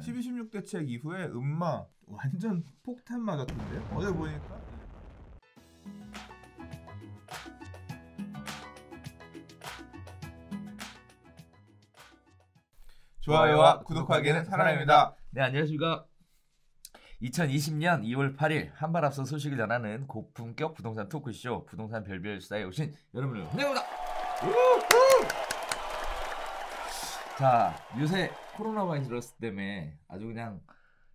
12.16 대책 이후에 음마 완전 폭탄 맞았던데요? 어제 보니까 좋아요와 구독하기는 사랑입니다. 네, 안녕하십니까. 2020년 2월 8일 한발 앞서 소식을 전하는 고품격 부동산 토크쇼 부동산 별별 수다에 오신 여러분을 환영합니다. 자, 요새 코로나 바이러스 때문에 아주 그냥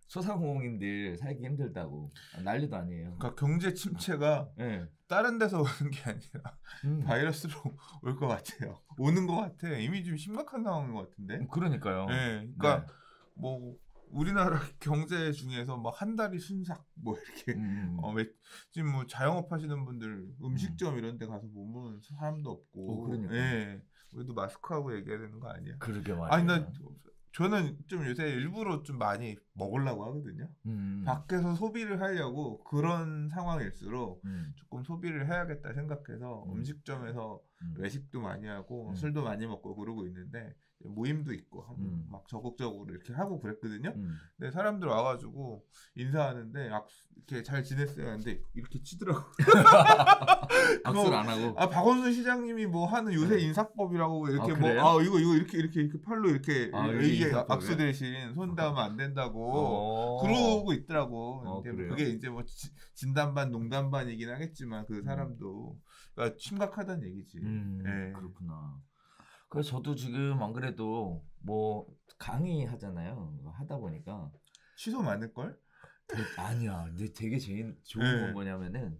소상공인들 살기 힘들다고 난리도 아니에요. 그러니까 경제 침체가 네. 다른 데서 오는 게 아니라 바이러스로 올 것 같아요. 오는 것 같아. 이미 좀 심각한 상황인 것 같은데. 그러니까요. 네, 그러니까 뭐 우리나라 경제 중에서 막 한 달이 순삭 뭐 이렇게 지금 뭐 자영업 하시는 분들 음식점 이런 데 가서 보면 사람도 없고. 그러니까. 네, 우리도 마스크하고 얘기해야 되는 거 아니야? 그러게 말이에요. 아니 저는 좀 요새 일부러 좀 많이 먹으려고 하거든요. 밖에서 소비를 하려고 그런 상황일수록 조금 소비를 해야겠다 생각해서 음식점에서 외식도 많이 하고 술도 많이 먹고 그러고 있는데 모임도 있고 막 적극적으로 이렇게 하고 그랬거든요. 근데 사람들 와가지고 인사하는데 이렇게 잘 지냈어요. 근데 이렇게 치더라고. 악수를 안 하고. 박원순 시장님이 뭐 하는 요새 인사법이라고 이렇게 이거 이렇게 팔로 이렇게 이게 악수 대신 손 닿으면 안 된다고 그러고 있더라고. 근데 그게 이제 뭐 진담반 농담반이긴 하겠지만 그 사람도 그러니까 심각하다는 얘기지. 네. 그렇구나. 그래서 저도 지금 안 그래도 뭐 강의 하잖아요. 하다 보니까 취소 많을 걸? 아니야. 근데 되게 제일 좋은 건 뭐냐면은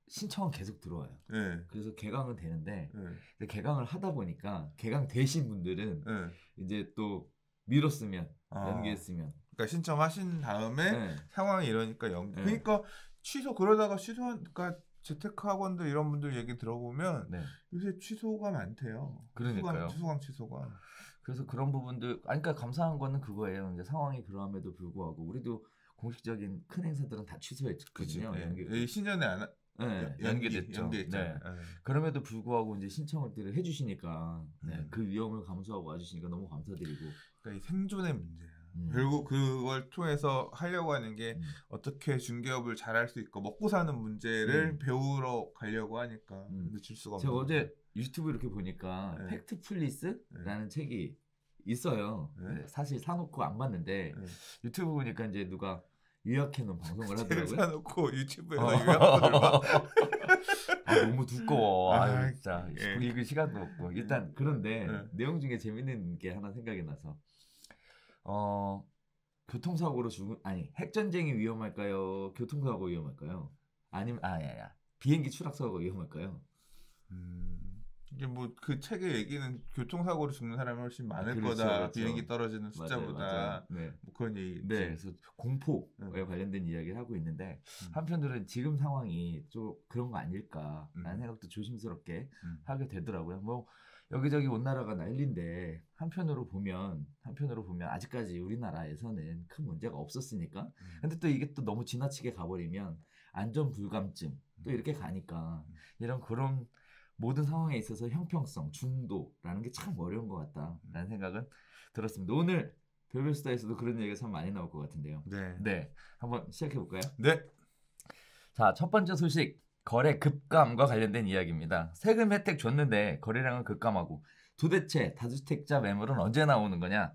신청은 계속 들어와요. 그래서 개강은 되는데 근데 개강을 하다 보니까 개강 되신 분들은 이제 또 미뤘으면 연기했으면 그러니까 신청하신 다음에 상황이 이러니까 그러니까 그러다가 취소하니까 재테크 학원들 이런 분들 얘기 들어보면 요새 취소가 많대요. 그러니까요. 취소가. 그래서 그런 부분들 그러니까 감사한 거는 그거예요. 이제 상황이 그럼에도 불구하고 우리도 공식적인 큰 행사들은 다 취소했거든요. 신년에 연기됐죠. 그럼에도 불구하고 이제 신청을 해주시니까 그 위험을 감수하고 와주시니까 너무 감사드리고. 그러니까 이 생존의 문제야. 결국 그걸 통해서 하려고 하는 게 어떻게 중개업을 잘할 수 있고 먹고 사는 문제를 배우러 가려고 하니까 늦출 수가 없는. 제가 어제 유튜브 이렇게 보니까 팩트 플리스라는 책이 있어요. 사실 사놓고 안 봤는데 유튜브 보니까 이제 누가 요약해놓은 방송을 하더라고요. 사놓고 유튜브에서 요약본을 봐. 너무 두꺼워. 진짜 읽을 시간도 없고. 일단 그런데 내용 중에 재밌는 게 하나 생각이 나서 교통사고로 핵전쟁이 위험할까요? 교통사고 위험할까요? 아니면 비행기 추락사고가 위험할까요? 이게 뭐 그 책의 얘기는 교통사고로 죽는 사람이 훨씬 많을 거다. 그렇죠. 비행기 떨어지는 숫자보다. 맞아요. 뭐 그런 얘기. 그래서 공포에 관련된 이야기를 하고 있는데 한편으로는 지금 상황이 좀 그런 거 아닐까라는 생각도 조심스럽게 하게 되더라고요. 뭐 여기저기 온 나라가 난리인데 한편으로 보면 아직까지 우리나라에서는 큰 문제가 없었으니까. 근데 또 이게 또 너무 지나치게 가버리면 안전 불감증 또 이렇게 가니까 그런 모든 상황에 있어서 형평성, 중도라는 게 참 어려운 것 같다라는 생각은 들었습니다. 오늘 별별수다에서도 그런 얘기가 참 많이 나올 것 같은데요. 네, 한번 시작해 볼까요? 네. 자, 첫 번째 소식. 거래 급감과 관련된 이야기입니다. 세금 혜택 줬는데 거래량은 급감하고 도대체 다주택자 매물은 언제 나오는 거냐?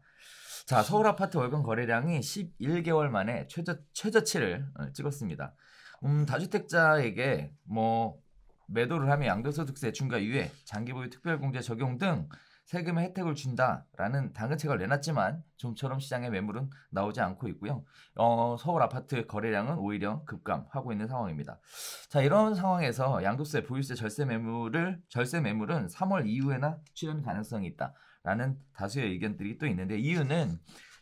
자, 서울 아파트 월간 거래량이 11개월 만에 최저치를 찍었습니다. 다주택자에게 매도를 하면 양도소득세 중과 유예, 장기보유 특별공제 적용 등 세금의 혜택을 준다라는 당근책을 내놨지만 좀처럼 시장에 매물은 나오지 않고 있고요. 서울 아파트 거래량은 오히려 급감하고 있는 상황입니다. 자, 이런 상황에서 양도세, 보유세, 절세 매물은 3월 이후에나 출현 가능성이 있다라는 다수의 의견들이 또 있는데 이유는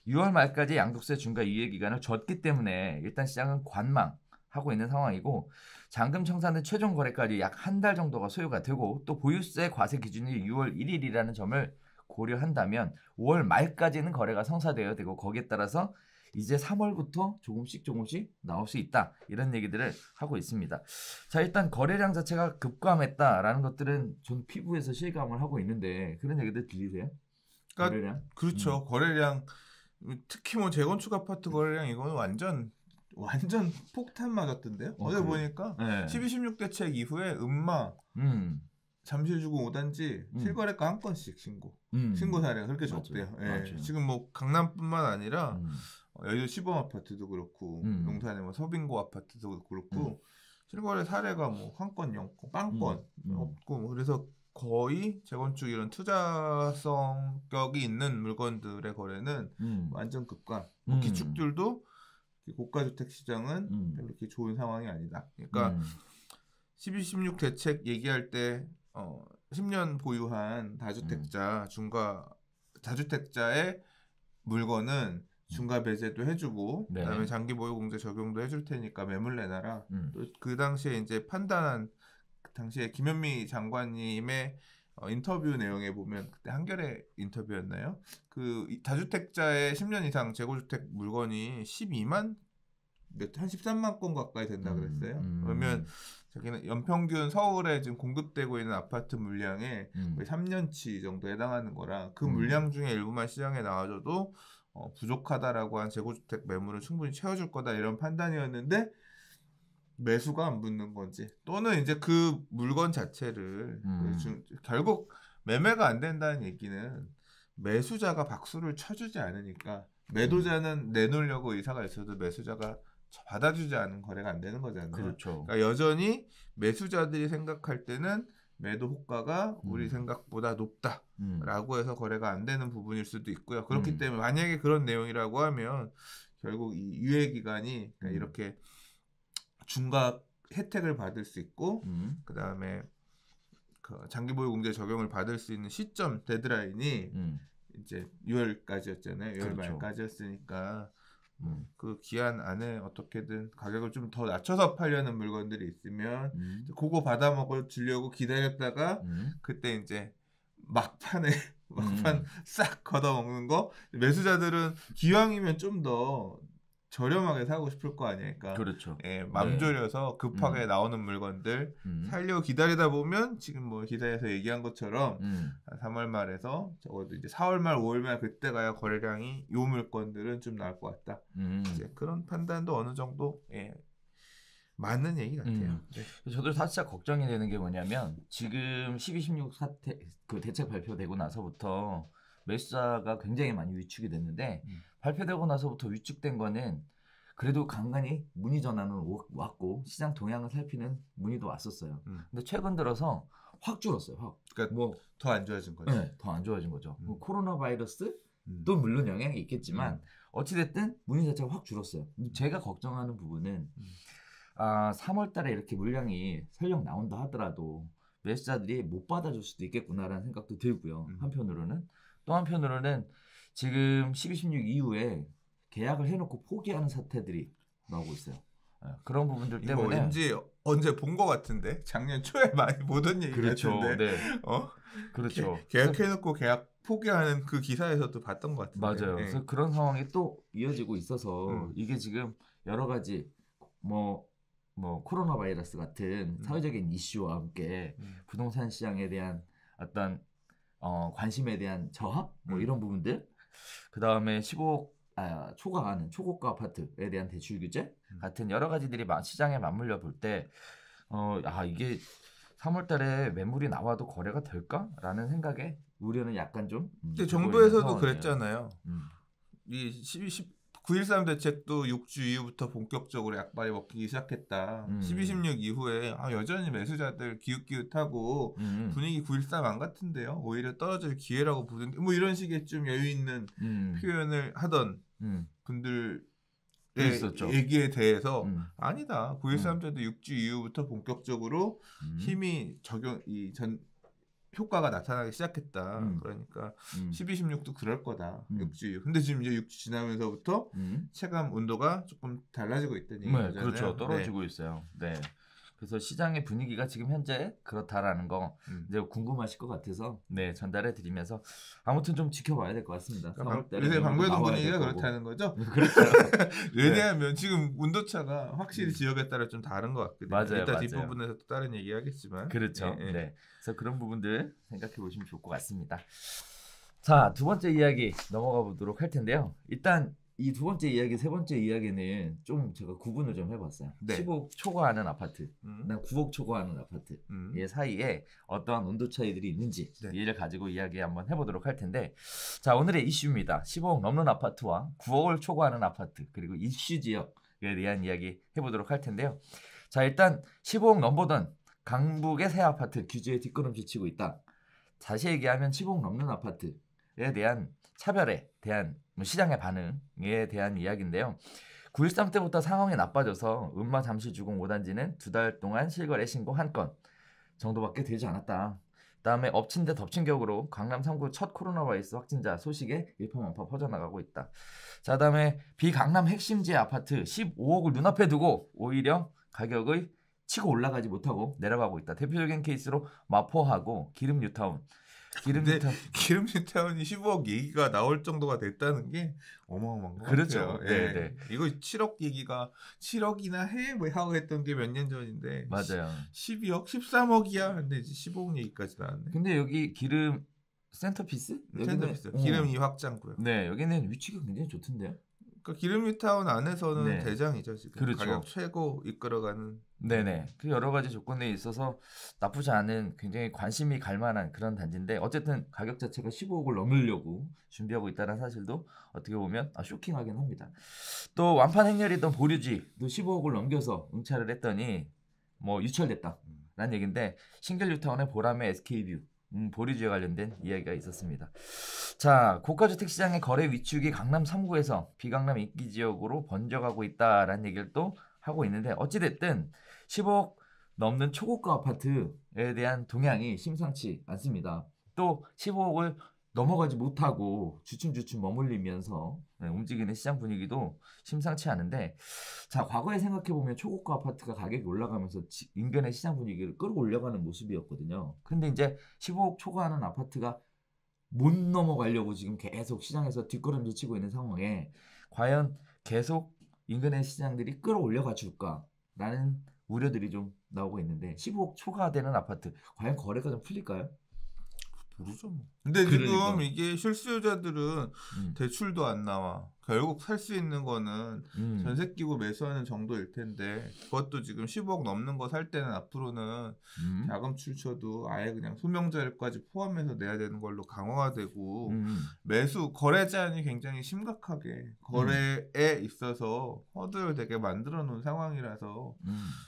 6월 말까지 양도세 중과 유예 기간을 줬기 때문에 일단 시장은 관망하고 있는 상황이고 잔금 청산은 최종 거래까지 약 한 달 정도가 소요가 되고 또 보유세 과세 기준이 6월 1일이라는 점을 고려한다면 5월 말까지는 거래가 성사되어야 되고 거기에 따라서 이제 3월부터 조금씩 나올 수 있다 이런 얘기들을 하고 있습니다. 자, 일단 거래량 자체가 급감했다라는 것들은 전 피부에서 실감을 하고 있는데 그런 얘기들 들리세요? 그러니까 거래량? 그렇죠. 거래량 특히 뭐 재건축 아파트 거래량 이거는 완전 폭탄 맞았던데요. 어제 보니까 네. 12, 16 대책 이후에 음마 잠실주공 5단지 실거래가 한 건씩 신고 사례가 그렇게 적대요. 예. 지금 뭐 강남뿐만 아니라 여의도 시범 아파트도 그렇고 용산의 뭐 서빙고 아파트도 그렇고 실거래 사례가 뭐 한 건 0건, 빵건 없고 뭐 그래서 거의 재건축 이런 투자성격이 있는 물건들의 거래는 완전 급감. 기축들도 고가주택 시장은 별로 이렇게 좋은 상황이 아니다. 그러니까 12, 16 대책 얘기할 때 10년 보유한 다주택자 다주택자의 물건은 중과 배제도 해주고 네. 그다음에 장기 보유 공제 적용도 해줄 테니까 매물 내놔라. 또 그 당시에 이제 판단한 그 당시에 김현미 장관님의 인터뷰 내용에 보면 그때 한겨레 인터뷰였나요? 그 다주택자의 10년 이상 재고주택 물건이 12만 한 13만 건 가까이 된다 그랬어요. 그러면 자기는 연평균 서울에 지금 공급되고 있는 아파트 물량의 거의 3년치 정도 해당하는 거라 그 물량 중에 일부만 시장에 나와줘도 부족하다라고 한 재고주택 매물을 충분히 채워줄 거다 이런 판단이었는데 매수가 안 붙는 건지 또는 이제 그 물건 자체를 결국 매매가 안 된다는 얘기는 매수자가 박수를 쳐주지 않으니까 매도자는 내놓으려고 의사가 있어도 매수자가 받아주지 않은 거래가 안 되는 거잖아요. 그렇죠. 그러니까 여전히 매수자들이 생각할 때는 매도 호가가 우리 생각보다 높다라고 해서 거래가 안 되는 부분일 수도 있고요. 그렇기 때문에 만약에 그런 내용이라고 하면 결국 이 유예 기간이 그러니까 이렇게 중과 혜택을 받을 수 있고 그 다음에 그 장기보유 공제 적용을 받을 수 있는 시점 데드라인이 이제 6월까지였잖아요. 6월 그렇죠. 말까지였으니까 그 기한 안에 어떻게든 가격을 좀 더 낮춰서 팔려는 물건들이 있으면 그거 받아먹어 주려고 기다렸다가 그때 이제 막판 싹 걷어먹는 거 매수자들은 기왕이면 좀 더 저렴하게 사고 싶을 거 아니니까. 그렇죠. 예, 맘 졸여서 급하게 나오는 물건들 살려고 기다리다 보면 지금 뭐 기사에서 얘기한 것처럼 3월 말에서 적어도 이제 4월 말, 5월 말 그때 가야 거래량이 요 물건들은 좀 나을 것 같다. 이제 그런 판단도 어느 정도 맞는 얘기 같아요. 네. 저도 살짝 걱정이 되는 게 뭐냐면 지금 12, 16 사태 그 대책 발표되고 나서부터 매수자가 굉장히 많이 위축이 됐는데 발표되고 나서부터 위축된 거는 그래도 간간히 문의 전화는 왔고 시장 동향을 살피는 문의도 왔었어요. 근데 최근 들어서 확 줄었어요. 확. 그러니까 뭐 더 안 좋아진 거죠. 네, 더 안 좋아진 거죠. 뭐 코로나 바이러스도 물론 영향이 있겠지만 어찌됐든 문의 자체가 확 줄었어요. 제가 걱정하는 부분은 3월 달에 이렇게 물량이 설령 나온다 하더라도 매수자들이 못 받아줄 수도 있겠구나라는 생각도 들고요. 한편으로는 또 한편으로는 지금 12, 16 이후에 계약을 해놓고 포기하는 사태들이 나오고 있어요. 그런 부분들 때문에 왠지 언제 본 것 같은데 작년 초에 많이 보던 얘기 그렇죠. 같은데 네. 그렇죠. 계약해놓고 계약 포기하는 그 기사에서도 봤던 것 같은데 맞아요. 그래서 그런 상황이 또 이어지고 있어서 이게 지금 여러 가지 뭐 코로나 바이러스 같은 사회적인 이슈와 함께 부동산 시장에 대한 어떤 관심에 대한 저하 뭐 이런 부분들 그 다음에 초과하는 초고가 아파트에 대한 대출 규제 같은 여러 가지들이 시장에 맞물려 볼 때 이게 3월달에 매물이 나와도 거래가 될까라는 생각에 우려는 약간 좀. 근데 정부에서도 그랬잖아요. 이 9.13 대책도 6주 이후부터 본격적으로 약발이 먹히기 시작했다. 12, 16 이후에 여전히 매수자들 기웃기웃하고 분위기 9.13 안 같은데요. 오히려 떨어질 기회라고 보는데 뭐 이런 식의 좀 여유 있는 표현을 하던 분들 얘기에 대해서 아니다. 9.13 때도 6주 이후부터 본격적으로 힘이 효과가 나타나기 시작했다. 그러니까 12, 16도 그럴 거다. 6주 이후. 근데 지금 이제 6주 지나면서부터 체감 온도가 조금 달라지고 있다는 얘기잖아요. 네, 그렇죠. 떨어지고 있어요. 네. 그래서 시장의 분위기가 지금 현재 그렇다라는 거 이제 궁금하실 것 같아서 전달해 드리면서 아무튼 좀 지켜봐야 될 것 같습니다. 요새 방배동 분위기가 그렇다는 거죠? 그렇죠. 왜냐하면 지금 온도차가 확실히 지역에 따라 좀 다른 것 같거든요. 맞아요. 이따 뒷부분에서 또 다른 얘기하겠지만 그렇죠. 네. 그래서 그런 부분들 생각해 보시면 좋을 것 같습니다. 자, 두 번째 이야기 넘어가 보도록 할 텐데요. 일단 이 두 번째 이야기, 세 번째 이야기는 좀 제가 구분을 좀 해봤어요. 네. 10억 초과하는 아파트, 그다음 9억 초과하는 아파트 이 사이에 어떠한 온도 차이들이 있는지 네. 이를 가지고 이야기 한번 해보도록 할 텐데, 자, 오늘의 이슈입니다. 15억 넘는 아파트와 9억을 초과하는 아파트, 그리고 이슈 지역에 대한 이야기 해보도록 할 텐데요. 자, 일단 15억 넘보던 강북의 새 아파트 규제에 뒷걸음질 치고 있다. 다시 얘기하면 15억 넘는 아파트에 대한 차별에 대한 시장의 반응에 대한 이야기인데요. 9.13 때부터 상황이 나빠져서 음마 잠실 주공 5단지는 2달 동안 실거래 신고 1건 정도밖에 되지 않았다. 그다음에 엎친 데 덮친 격으로 강남 3구 첫 코로나 바이러스 확진자 소식에 일파만파 퍼져나가고 있다. 자, 그다음에 비강남 핵심지 아파트 15억을 눈앞에 두고 오히려 가격을 치고 올라가지 못하고 내려가고 있다. 대표적인 케이스로 마포하고 기름 뉴타운. 기름 뉴타운이 15억 얘기가 나올 정도가 됐다는 게 어마어마한 것 그렇죠. 같아요. 예. 네. 이거 7억 얘기가 7억이나 해? 뭐 하고 했던 게 몇 년 전인데 맞아요. 12억, 13억이야. 근데 이제 15억 얘기까지 나왔네. 근데 여기 기름 센터피스? 센터피스. 기름 2확장구요. 네, 여기는 위치가 굉장히 좋던데요. 그러니까 기름 뉴타운 안에서는 네. 대장이죠 지금. 그렇죠. 가격 최고 이끌어가는. 네네. 그 여러 가지 조건에 있어서 나쁘지 않은 굉장히 관심이 갈 만한 그런 단지인데, 어쨌든 가격 자체가 15억을 넘으려고 준비하고 있다는 사실도 어떻게 보면 쇼킹하긴 합니다. 또 완판 행렬이던 보류지도 15억을 넘겨서 응찰을 했더니 뭐 유찰됐다라는 얘기인데, 신길 뉴타운의 보람의 SK뷰 보류지에 관련된 이야기가 있었습니다. 자, 고가주택 시장의 거래 위축이 강남 3구에서 비강남 인기 지역으로 번져가고 있다라는 얘기를 또 하고 있는데, 어찌됐든 10억 넘는 초고가 아파트에 대한 동향이 심상치 않습니다. 또 15억을 넘어가지 못하고 주춤주춤 머물리면서 움직이는 시장 분위기도 심상치 않은데, 자, 과거에 생각해보면 초고가 아파트가 가격이 올라가면서 인근의 시장 분위기를 끌어올려가는 모습이었거든요. 근데 이제 15억 초과하는 아파트가 못 넘어가려고 지금 계속 시장에서 뒷걸음질 치고 있는 상황에 과연 계속 인근의 시장들이 끌어올려가 줄까라는 우려들이 좀 나오고 있는데, 15억 초과되는 아파트 과연 거래가 좀 풀릴까요? 모르죠 뭐. 근데 그러니까. 지금 이게 실수요자들은 대출도 안 나와. 결국 살 수 있는 거는 전세 끼고 매수하는 정도일 텐데, 그것도 지금 10억 넘는 거 살 때는 앞으로는 자금 출처도 아예 그냥 소명자료까지 포함해서 내야 되는 걸로 강화되고 매수 거래 제한이 굉장히 심각하게 거래에 있어서 허들을 되게 만들어 놓은 상황이라서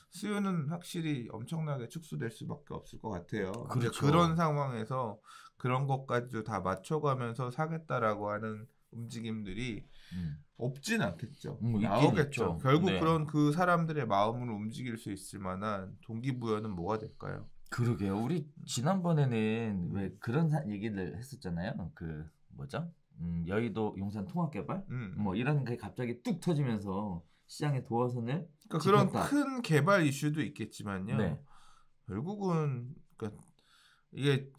수요는 확실히 엄청나게 축소될 수밖에 없을 것 같아요. 그렇죠. 그런 상황에서 그런 것까지도 다 맞춰가면서 사겠다라고 하는 움직임들이 없진 않겠죠. 나오겠죠. 결국 네. 그런 그 사람들의 마음을 움직일 수 있을 만한 동기부여는 뭐가 될까요? 그러게요. 우리 지난번에는 왜 그런 얘기를 했었잖아요. 그 뭐죠? 여의도 용산 통합개발 뭐 이런 게 갑자기 뚝 터지면서 시장의 도화선을 그러니까 그런 큰 개발 이슈도 있겠지만요. 네. 결국은 그러니까 이게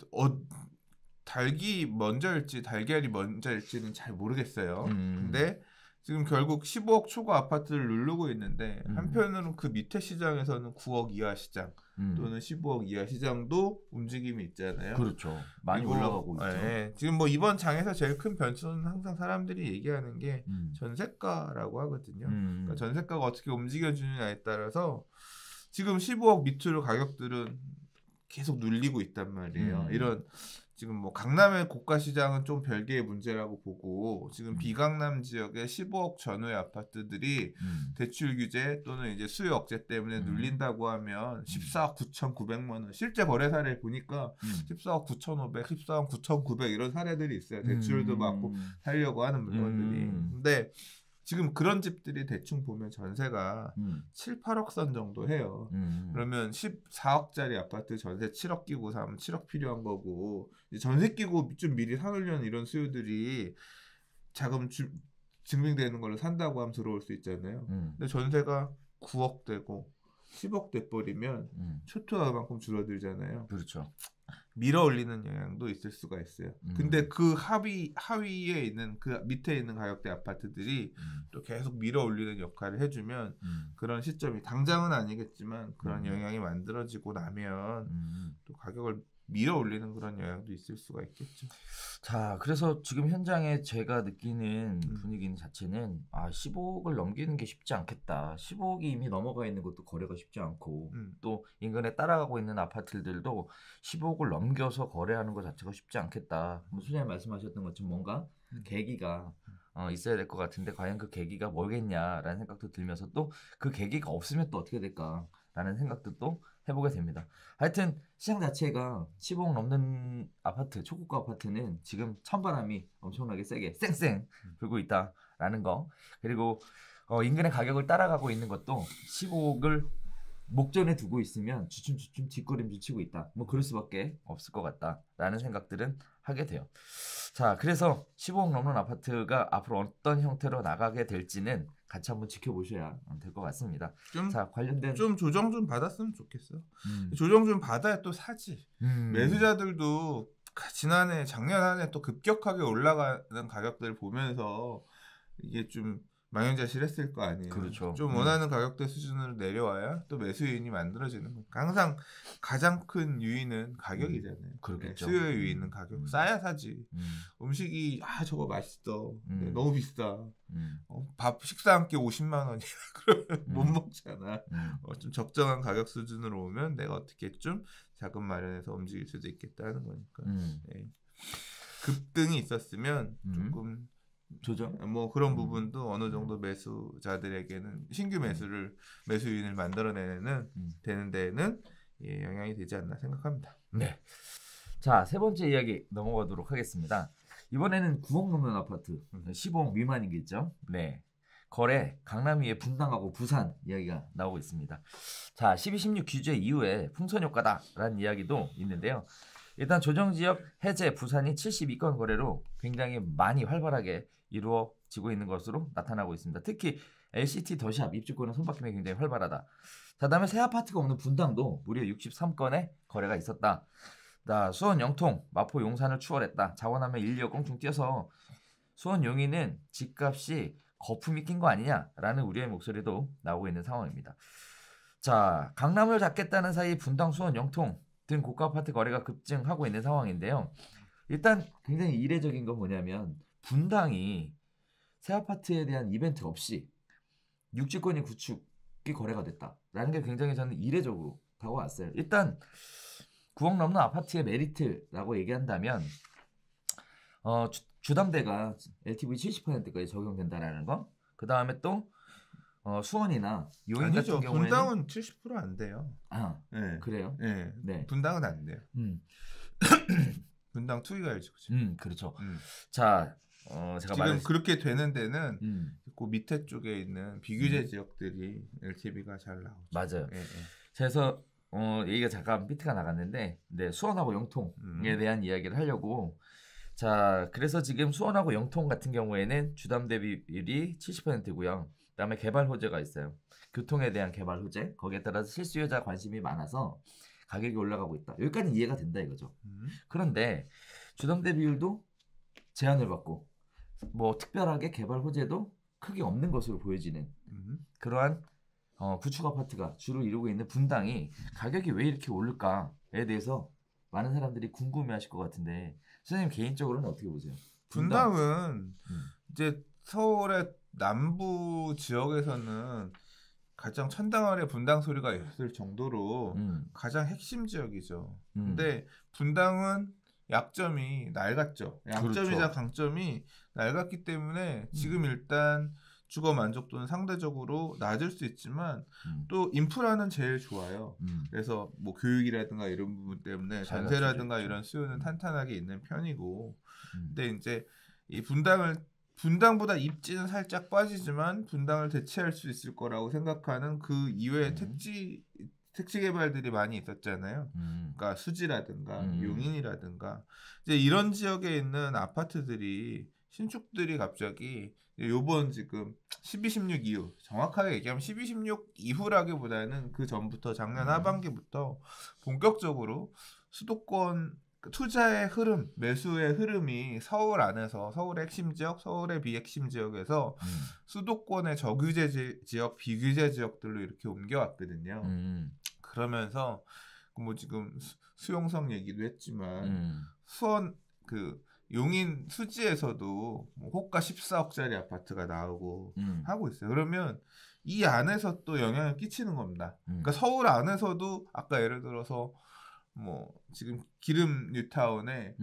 닭이 먼저일지 달걀이 먼저일지는 잘 모르겠어요. 근데 지금 결국 15억 초과 아파트를 누르고 있는데 한편으로는 그 밑에 시장에서는 9억 이하 시장 또는 15억 이하 시장도 움직임이 있잖아요. 그렇죠. 많이 올라가고 있죠. 네, 지금 뭐 이번 장에서 제일 큰 변수는 항상 사람들이 얘기하는 게 전세가라고 하거든요. 그러니까 전세가가 어떻게 움직여주느냐에 따라서 지금 15억 밑으로 가격들은 계속 눌리고 있단 말이에요. 이런 지금 뭐 강남의 고가 시장은 좀 별개의 문제라고 보고, 지금 비강남 지역의 15억 전후의 아파트들이 대출 규제 또는 이제 수요 억제 때문에 눌린다고 하면 14억 9,900만 원, 실제 거래 사례 보니까 14억 9,500, 14억 9,900 이런 사례들이 있어요. 대출도 받고 살려고 하는 물건들이. 근데 지금 그런 집들이 대충 보면 전세가 7, 8억 선 정도 해요. 그러면 14억짜리 아파트 전세 7억 끼고 사면 7억 필요한 거고, 전세 끼고 좀 미리 사놓으려는 이런 수요들이 자금 증빙되는 걸로 산다고 하면 들어올 수 있잖아요. 근데 전세가 9억 되고 10억 돼버리면 초토화가 그만큼 줄어들잖아요. 그렇죠. 밀어 올리는 영향도 있을 수가 있어요. 근데 그 하위에 있는 그 밑에 있는 가격대 아파트들이 또 계속 밀어 올리는 역할을 해주면 그런 시점이 당장은 아니겠지만 그런 영향이 만들어지고 나면 또 가격을 밀어 올리는 그런 영향도 있을 수가 있겠죠. 자, 그래서 지금 현장에 제가 느끼는 분위기는 자체는 15억을 넘기는 게 쉽지 않겠다. 15억이 이미 넘어가 있는 것도 거래가 쉽지 않고 또 인근에 따라가고 있는 아파트들도 15억을 넘겨서 거래하는 것 자체가 쉽지 않겠다. 소장님 말씀하셨던 것처럼 뭔가 계기가 있어야 될 것 같은데 과연 그 계기가 뭐겠냐라는 생각도 들면서 또 그 계기가 없으면 또 어떻게 될까라는 생각도 또 해보게 됩니다. 하여튼 시장 자체가 15억 넘는 아파트, 초고가 아파트는 지금 찬바람이 엄청나게 세게 쌩쌩 불고 있다라는 거. 그리고 인근의 가격을 따라가고 있는 것도 15억을 목전에 두고 있으면 주춤주춤 뒷걸음질 치고 있다. 뭐 그럴 수밖에 없을 것 같다라는 생각들은 하게 돼요. 자, 그래서 15억 넘는 아파트가 앞으로 어떤 형태로 나가게 될지는 같이 한번 지켜보셔야 될 것 같습니다. 자, 관련된 좀 조정 좀 받았으면 좋겠어. 조정 좀 받아야 또 사지. 매수자들도 작년 한 해 또 급격하게 올라가는 가격들을 보면서 이게 좀 망연자실했을 거 아니에요. 그렇죠. 좀 원하는 가격대 수준으로 내려와야 또 매수 요인이 만들어지는 거니까 항상 가장 큰 요인은 가격이잖아요. 그렇겠죠. 수요 요인은 가격. 싸야 사지. 음식이 저거 맛있어. 너무 비싸. 밥 식사 한 끼 50만 원이야. 그러면 못 먹잖아. 좀 적정한 가격 수준으로 오면 내가 어떻게 좀 자금 마련해서 움직일 수도 있겠다는 거니까. 네. 급등이 있었으면 조금 조정? 뭐 그런 부분도 어느 정도 매수자들에게는 신규 매수 요인을 만들어내는 되는 데에는 영향이 되지 않나 생각합니다. 네. 자, 세 번째 이야기 넘어가도록 하겠습니다. 이번에는 9억 넘는 아파트, 15억 미만이겠죠? 네. 거래 강남 위에 분당하고 부산 이야기가 나오고 있습니다. 자, 12.16 규제 이후에 풍선 효과다라는 이야기도 있는데요. 일단 조정지역 해제 부산이 72건 거래로 굉장히 많이 활발하게 이루어지고 있는 것으로 나타나고 있습니다. 특히 LCT 더샵 입주권의 손바뀜이 굉장히 활발하다. 자, 다음에 새 아파트가 없는 분당도 무려 63건의 거래가 있었다. 수원 영통, 마포 용산을 추월했다. 자원하면 1억 꽁충 뛰어서 수원 용인은 집값이 거품이 낀 거 아니냐라는 우려의 목소리도 나오고 있는 상황입니다. 자, 강남을 잡겠다는 사이 분당, 수원, 영통 등 고가 아파트 거래가 급증하고 있는 상황인데요. 일단 굉장히 이례적인 건 뭐냐면 분당이 새 아파트에 대한 이벤트 없이 육지권이 구축이 거래가 됐다라는 게 굉장히 저는 이례적으로 다가왔어요. 일단 9억 넘는 아파트의 메리트라고 얘기한다면 주담대가 LTV 70%까지 적용된다라는 거. 그 다음에 또 수원이나 용인 같은 경우에는 분당은 70% 안 돼요. 네. 그래요? 네. 네. 분당은 안 돼요. 분당 투기가 일지. 그렇죠. 자, 제가 지금 그렇게 되는 데는 그 밑에 쪽에 있는 비규제 지역들이 LTV가 잘 나오죠. 맞아요. 그래서 얘기가 잠깐 비트가 나갔는데, 네, 수원하고 영통에 대한 이야기를 하려고. 자, 그래서 지금 수원하고 영통 같은 경우에는 주담 대비율이 70%고요. 그다음에 개발 호재가 있어요. 교통에 대한 개발 호재. 거기에 따라서 실수요자 관심이 많아서 가격이 올라가고 있다. 여기까지는 이해가 된다 이거죠. 그런데 주담 대비율도 제한을 받고 뭐 특별하게 개발 호재도 크게 없는 것으로 보여지는 그러한 구축 아파트가 주로 이루고 있는 분당이 가격이 왜 이렇게 오를까에 대해서 많은 사람들이 궁금해하실 것 같은데 선생님 개인적으로는 어떻게 보세요? 분당은 이제 서울의 남부 지역에서는 가장 천당 아래 분당 소리가 있을 정도로 가장 핵심 지역이죠. 근데 분당은 약점이 낡았죠. 약점이자 그렇죠. 강점이 낡았기 때문에 지금 일단 주거 만족도는 상대적으로 낮을 수 있지만 또 인프라는 제일 좋아요. 그래서 뭐 교육이라든가 이런 부분 때문에 전세라든가 이런 수요는 탄탄하게 있는 편이고 근데 이제 이 분당보다 입지는 살짝 빠지지만 분당을 대체할 수 있을 거라고 생각하는 그 이외의 택지 개발들이 많이 있었잖아요. 그러니까 수지라든가 용인이라든가 이제 이런 지역에 있는 아파트들이 신축들이 갑자기 요번 지금 12.16 이후 정확하게 얘기하면 12.16 이후라기보다는 그 전부터 작년 하반기부터 본격적으로 수도권 투자의 흐름, 매수의 흐름이 서울 안에서 서울의 핵심 지역, 서울의 비핵심 지역에서 수도권의 저규제 지역, 비규제 지역들로 이렇게 옮겨왔거든요. 그러면서 뭐 지금 수용성 얘기도 했지만 수원 그 용인 수지에서도 뭐 호가 14억짜리 아파트가 나오고 하고 있어요. 그러면 이 안에서 또 영향을 끼치는 겁니다. 그러니까 서울 안에서도 아까 예를 들어서 뭐 지금 기름 뉴타운에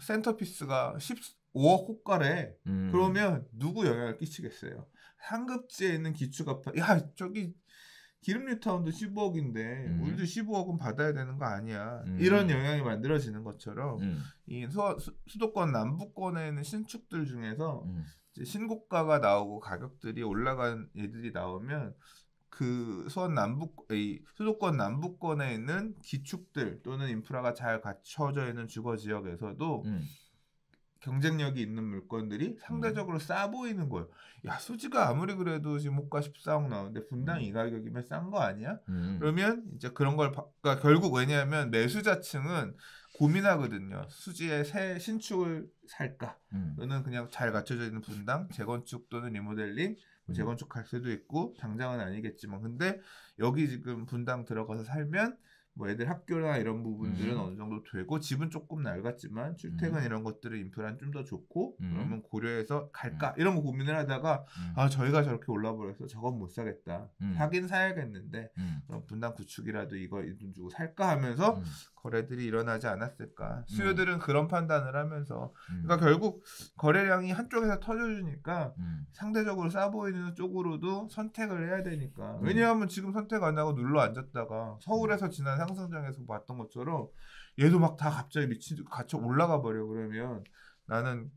센터피스가 15억 호가래. 그러면 누구 영향을 끼치겠어요? 상급지에 있는 기축 아파트, 야 저기 기름 뉴타운도 15억인데 우리도 15억은 받아야 되는 거 아니야. 이런 영향이 만들어지는 것처럼 이 수도권 남부권에 있는 신축들 중에서 이제 신고가가 나오고 가격들이 올라간 애들이 나오면 그 수도권 남부권에 있는 기축들 또는 인프라가 잘 갖춰져 있는 주거 지역에서도 경쟁력이 있는 물건들이 상대적으로 싸 보이는 거예요. 야, 수지가 아무리 그래도 지금 호가 14억 나오는데 분당 이 가격이면 싼 거 아니야? 그러면 이제 그런 걸 그러니까 결국 왜냐하면 매수자층은 고민하거든요. 수지의 새 신축을 살까? 또는 그냥 잘 갖춰져 있는 분당, 재건축 또는 리모델링, 재건축할 수도 있고 당장은 아니겠지만 근데 여기 지금 분당 들어가서 살면 뭐 애들 학교나 이런 부분들은 어느 정도 되고 집은 조금 낡았지만 출퇴근 이런 것들은 인프라는 좀 더 좋고 그러면 고려해서 갈까 이런 거 고민을 하다가 아 저희가 저렇게 올라버려서 저건 못 사겠다 사긴 사야겠는데 그럼 분당 구축이라도 이거 이 돈 주고 살까 하면서 거래들이 일어나지 않았을까. 수요들은 그런 판단을 하면서 그러니까 결국 거래량이 한쪽에서 터져주니까 상대적으로 싸 보이는 쪽으로도 선택을 해야 되니까. 왜냐하면 지금 선택 안 하고 눌러 앉았다가 서울에서 지난 상승장에서 봤던 것처럼 얘도 막 다 갑자기 갇혀 올라가 버려. 그러면 나는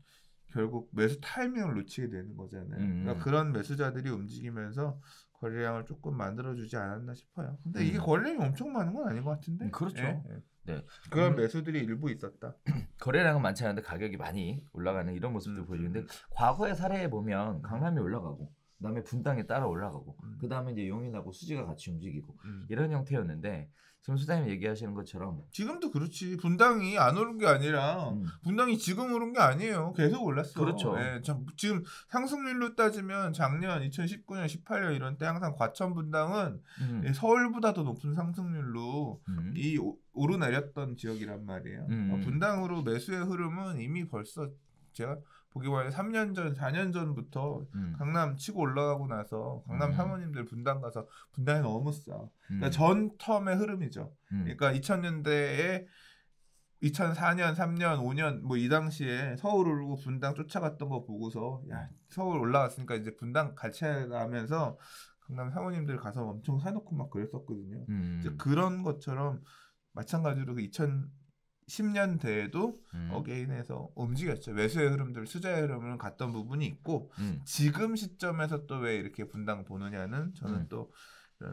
결국 매수 타이밍을 놓치게 되는 거잖아요. 그러니까 그런 매수자들이 움직이면서 거래량을 조금 만들어주지 않았나 싶어요. 근데 이게 거래량이 엄청 많은 건 아닌 것 같은데. 그렇죠. 예. 네. 그런 매수들이 일부 있었다. 거래량은 많지 않은데 가격이 많이 올라가는 이런 모습들 보여주는데 과거의 사례에 보면 강남이 올라가고 그다음에 분당이 따라 올라가고 그다음에 이제 용인하고 수지가 같이 움직이고 이런 형태였는데 지금 수장님 얘기하시는 것처럼 지금도 그렇지. 분당이 안 오른 게 아니라 분당이 지금 오른 게 아니에요. 계속 올랐어. 그렇죠. 예, 지금 상승률로 따지면 작년 2019년 18년 이런 때 항상 과천 분당은 서울보다 더 높은 상승률로 오르내렸던 지역이란 말이에요. 분당으로 매수의 흐름은 이미 벌써 제가 보기만 해 3년 전, 4년 전부터 강남 치고 올라가고 나서 강남 사모님들 분당 가서 분당이 너무 싸. 그러니까 전 텀의 흐름이죠. 그러니까 2000년대에 2004년, 3년, 5년 뭐 이 당시에 서울 오르고 분당 쫓아갔던 거 보고서 야 서울 올라갔으니까 이제 분당 같이 하면서 강남 사모님들 가서 엄청 사놓고 막 그랬었거든요. 이제 그런 것처럼 마찬가지로 그 2010년대에도 어게인에서 움직였죠. 매수의 흐름들, 투자의 흐름을 갔던 부분이 있고 지금 시점에서 또 왜 이렇게 분당 보느냐는 저는 또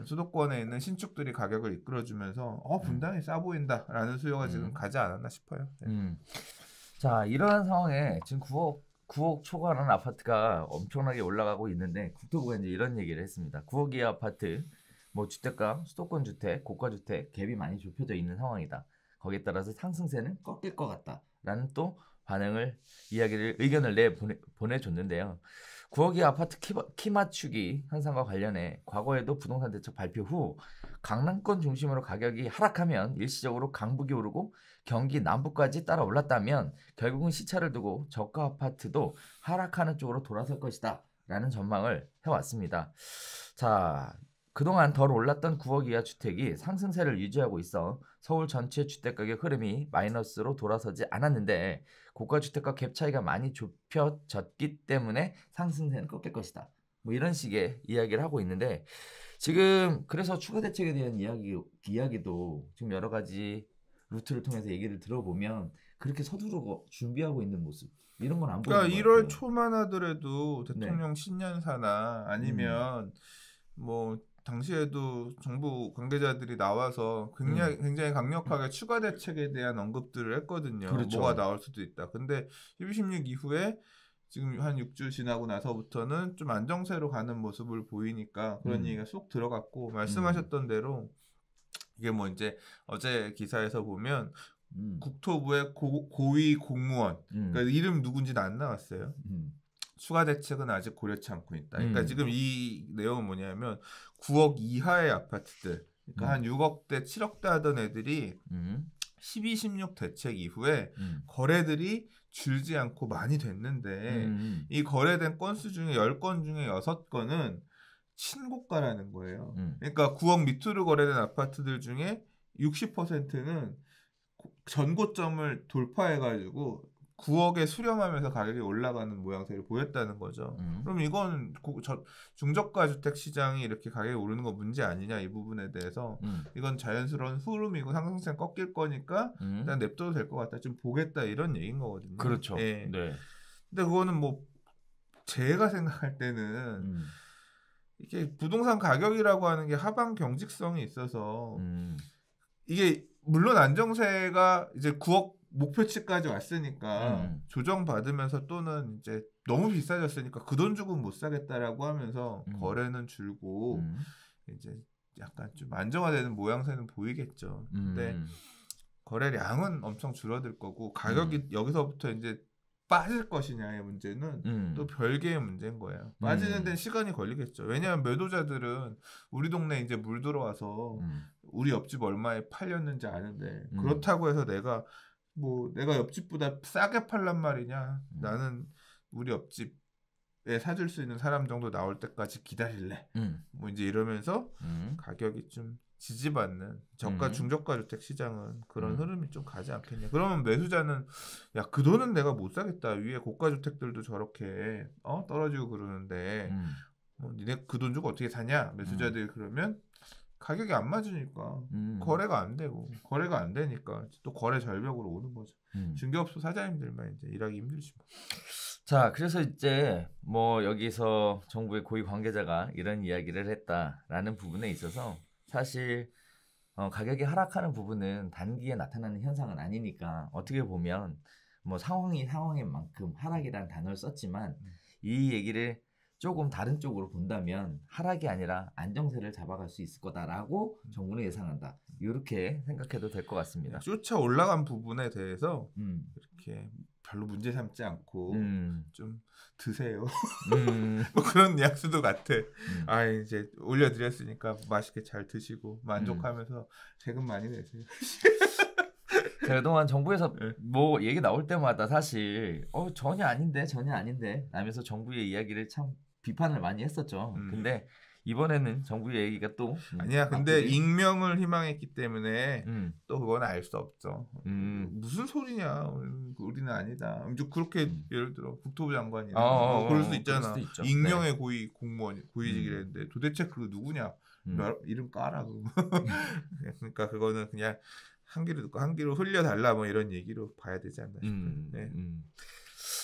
수도권에 있는 신축들이 가격을 이끌어주면서 분당이 싸 보인다라는 수요가 지금 가지 않았나 싶어요. 네. 자, 이러한 상황에 지금 9억 초과하는 아파트가 엄청나게 올라가고 있는데 국토부가 이제 이런 얘기를 했습니다. 9억 이하 아파트, 뭐 주택가, 수도권 주택, 고가 주택 갭이 많이 좁혀져 있는 상황이다. 거기에 따라서 상승세는 꺾일 것 같다라는 또 의견을 보내줬는데요. 9억 이하 아파트 키 맞추기 현상과 관련해 과거에도 부동산 대책 발표 후 강남권 중심으로 가격이 하락하면 일시적으로 강북이 오르고 경기 남부까지 따라 올랐다면 결국은 시차를 두고 저가 아파트도 하락하는 쪽으로 돌아설 것이다 라는 전망을 해왔습니다. 자, 그동안 덜 올랐던 9억 이하 주택이 상승세를 유지하고 있어 서울 전체 주택가격 흐름이 마이너스로 돌아서지 않았는데 고가 주택과 갭 차이가 많이 좁혀졌기 때문에 상승세는 꺾일 것이다. 뭐 이런 식의 이야기를 하고 있는데 지금 그래서 추가 대책에 대한 이야기도 지금 여러 가지 루트를 통해서 얘기를 들어보면 그렇게 서두르고 준비하고 있는 모습 이런 건 안 보이는 것 같아요. 그러니까 1월 초만 하더라도 대통령 신년사나 아니면 뭐 당시에도 정부 관계자들이 나와서 굉장히 강력하게 추가 대책에 대한 언급들을 했거든요. 그렇죠. 뭐가 나올 수도 있다. 근데 12.16 이후에 지금 한 6주 지나고 나서부터는 좀 안정세로 가는 모습을 보이니까 그런 얘기가 쏙 들어갔고 말씀하셨던 대로 이게 뭐 이제 어제 기사에서 보면 국토부의 고위 공무원 그러니까 이름 누군지는 안 나왔어요. 추가 대책은 아직 고려치 않고 있다. 그러니까 지금 이 내용은 뭐냐면 9억 이하의 아파트들 그러니까 한 6억대, 7억대 하던 애들이 12, 16 대책 이후에 거래들이 줄지 않고 많이 됐는데 이 거래된 건수 중에 10건 중에 6건은 친고가라는 거예요. 그러니까 9억 밑으로 거래된 아파트들 중에 60%는 전고점을 돌파해가지고 9억에 수렴하면서 가격이 올라가는 모양새를 보였다는 거죠. 그럼 이건 중저가 주택 시장이 이렇게 가격이 오르는 거 문제 아니냐 이 부분에 대해서 이건 자연스러운 흐름이고 상승세는 꺾일 거니까 일단 냅둬도 될 것 같다. 좀 보겠다 이런 얘기인 거거든요. 그렇죠. 예. 네. 근데 그거는 뭐 제가 생각할 때는 이게 부동산 가격이라고 하는 게 하방 경직성이 있어서 이게 물론 안정세가 이제 9억 목표치까지 왔으니까 조정받으면서 또는 이제 너무 비싸졌으니까 그 돈 주고 못 사겠다라고 하면서 거래는 줄고 이제 약간 좀 안정화되는 모양새는 보이겠죠. 근데 거래량은 엄청 줄어들 거고 가격이 여기서부터 이제 빠질 것이냐의 문제는 또 별개의 문제인 거예요. 빠지는 데는 시간이 걸리겠죠. 왜냐하면 매도자들은 우리 동네 이제 물 들어와서 우리 옆집 얼마에 팔렸는지 아는데 그렇다고 해서 내가 옆집보다 싸게 팔란 말이냐? 나는 우리 옆집에 사줄 수 있는 사람 정도 나올 때까지 기다릴래. 뭐 이제 이러면서 가격이 좀 지지받는 저가 중저가 주택 시장은 그런 흐름이 좀 가지 않겠냐. 그러면 매수자는 야, 그 돈은 내가 못 사겠다. 위에 고가 주택들도 저렇게 떨어지고 그러는데 뭐 니네 그 돈 주고 어떻게 사냐? 매수자들이 그러면 가격이 안 맞으니까 거래가 안 되고 거래가 안 되니까 또 거래 절벽으로 오는 거죠. 중개업소 사장님들만 이제 일하기 힘들지 뭐. 자, 그래서 이제 뭐 여기서 정부의 고위 관계자가 이런 이야기를 했다라는 부분에 있어서 사실 가격이 하락하는 부분은 단기에 나타나는 현상은 아니니까 어떻게 보면 뭐 상황인 만큼 하락이라는 단어를 썼지만 이 얘기를 조금 다른 쪽으로 본다면 하락이 아니라 안정세를 잡아갈 수 있을 거다라고 정부는 예상한다. 이렇게 생각해도 될 것 같습니다. 쫓아 올라간 부분에 대해서 이렇게 별로 문제 삼지 않고 좀 드세요. 뭐 그런 뉘앙스도 같아. 아 이제 올려드렸으니까 맛있게 잘 드시고 만족하면서 세금 많이 내세요. 제가 그동안 정부에서 뭐 얘기 나올 때마다 사실 전혀 아닌데 라면서 정부의 이야기를 참 비판을 많이 했었죠. 근데 이번에는 정부의 얘기가 또 아니야. 근데 익명을 희망했기 때문에 또 그건 알 수 없죠. 무슨 소리냐. 우리는 아니다. 그렇게 예를 들어 국토부 장관이나 그럴 수 있잖아. 익명의 네. 고위 공무원 고위직이랬는데 도대체 그 누구냐. 이름 까라. 그러니까 그거는 그냥 한 귀로 듣고 한 귀로 흘려달라 뭐 이런 얘기로 봐야 되지 않나 싶어요. 네.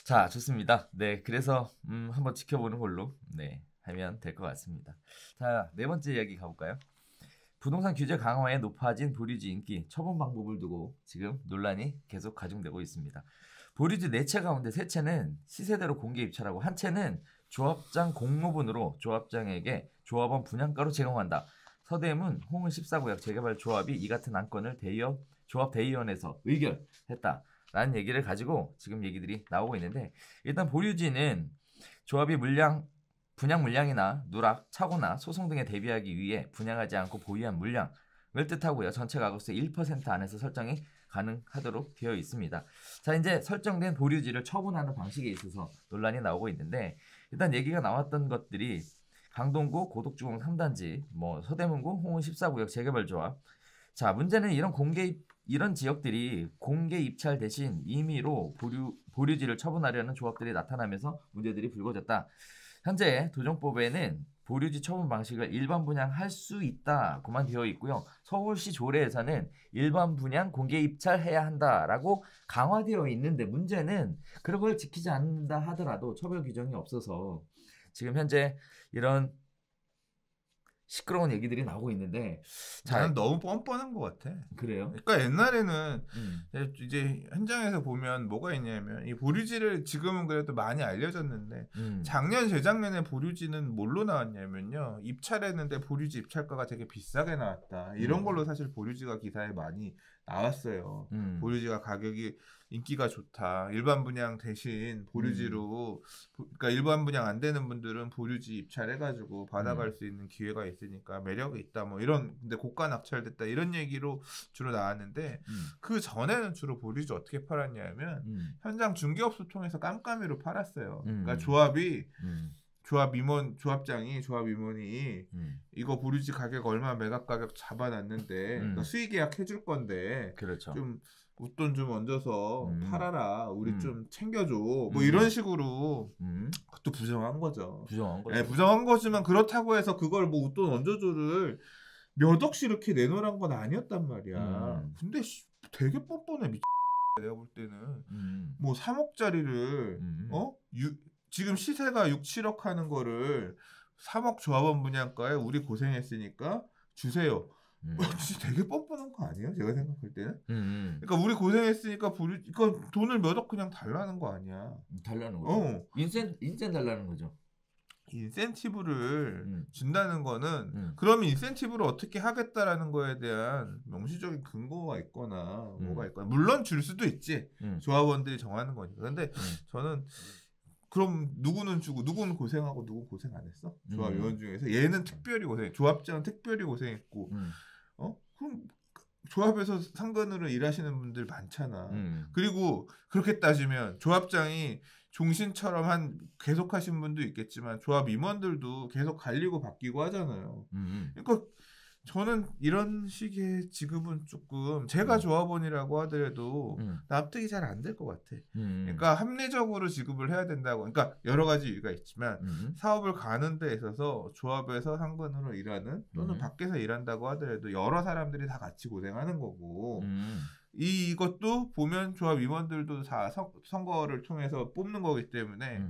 자, 좋습니다. 네, 그래서 한번 지켜보는 걸로 하면 될 것 같습니다. 자, 네 번째 이야기 가볼까요? 부동산 규제 강화에 높아진 보류지 인기, 처분 방법을 두고 지금 논란이 계속 가중되고 있습니다. 보류지 4채 가운데 3채는 시세대로 공개 입찰하고 한 채는 조합장 공모분으로 조합장에게 조합원 분양가로 제공한다. 서대문 홍은 14구역 재개발 조합이 이 같은 안건을 조합 대의원에서 의결했다라는 얘기를 가지고 지금 얘기들이 나오고 있는데 일단 보류지는 조합이 분양 물량이나 누락, 착오나 소송 등에 대비하기 위해 분양하지 않고 보유한 물량을 뜻하고요. 전체 가격수의 1% 안에서 설정이 가능하도록 되어 있습니다. 자, 이제 설정된 보류지를 처분하는 방식에 있어서 논란이 나오고 있는데 일단 얘기가 나왔던 것들이 강동구 고덕주공 3단지, 서대문구 홍은 14구역 재개발 조합. 자, 문제는 이런 지역들이 공개 입찰 대신 임의로 보류지를 처분하려는 조합들이 나타나면서 문제들이 불거졌다. 현재 도정법에는 보류지 처분 방식을 일반 분양할 수 있다고만 되어 있고요. 서울시 조례에서는 일반 분양 공개 입찰해야 한다라고 강화되어 있는데 문제는 그런 걸 지키지 않는다 하더라도 처벌 규정이 없어서 지금 현재 이런 시끄러운 얘기들이 나오고 있는데 나는 너무 뻔뻔한 것 같아. 그래요? 그러니까 옛날에는 이제 현장에서 보면 뭐가 있냐면 이 보류지를 지금은 그래도 많이 알려졌는데 작년 재작년에 보류지는 뭘로 나왔냐면요. 입찰했는데 보류지 입찰가가 되게 비싸게 나왔다. 이런 걸로 사실 보류지가 기사에 많이 나왔어요. 보류지가 가격이 인기가 좋다. 일반 분양 대신 보류지로 그러니까 일반 분양 안 되는 분들은 보류지 입찰해가지고 받아갈 수 있는 기회가 있으니까 매력이 있다. 뭐 이런 근데 고가 낙찰됐다 이런 얘기로 주로 나왔는데 그 전에는 주로 보류지 어떻게 팔았냐면 현장 중개업소 통해서 깜깜이로 팔았어요. 그러니까 조합 임원이 이거 보류지 가격 얼마 매각 가격 잡아놨는데 그러니까 수의 계약 해줄 건데 그렇죠. 좀 웃돈 좀 얹어서 팔아라 우리 좀 챙겨줘 뭐 이런 식으로 그것도 부정한 거죠. 부정한 거죠. 네, 부정한 거지만 그렇다고 해서 그걸 뭐 웃돈 얹어줘를 몇 억씩 이렇게 내놓으란 건 아니었단 말이야. 근데 되게 뻔뻔해 내가 볼 때는 뭐 3억짜리를 지금 시세가 6, 7억 하는 거를 3억 조합원 분양가에 우리 고생했으니까 주세요. 진짜 되게 뻔뻔한 거 아니에요? 제가 생각할 때는. 그러니까 우리 고생했으니까 그러니까 돈을 몇 억 그냥 달라는 거 아니야. 달라는 거죠. 인센 달라는 거죠. 인센티브를 준다는 거는 그러면 인센티브를 어떻게 하겠다라는 거에 대한 명시적인 근거가 있거나 뭐가 있거나 물론 줄 수도 있지. 조합원들이 정하는 거니까. 근데 저는 그럼 누구는 주고 누구는 고생하고 누구 고생 안 했어? 조합위원 중에서 얘는 특별히 조합장은 특별히 고생했고 그럼 조합에서 상근으로 일하시는 분들 많잖아. 그리고 그렇게 따지면 조합장이 종신처럼 계속 하신 분도 있겠지만 조합 임원들도 계속 갈리고 바뀌고 하잖아요. 그러니까 저는 이런 식의 지급은 조금 제가 조합원이라고 하더라도 납득이 잘 안 될 것 같아. 그러니까 합리적으로 지급을 해야 된다고. 그러니까 여러 가지 이유가 있지만 사업을 가는 데 있어서 조합에서 상근으로 일하는 또는 밖에서 일한다고 하더라도 여러 사람들이 다 같이 고생하는 거고 이것도 보면 조합 임원들도 다 선거를 통해서 뽑는 거기 때문에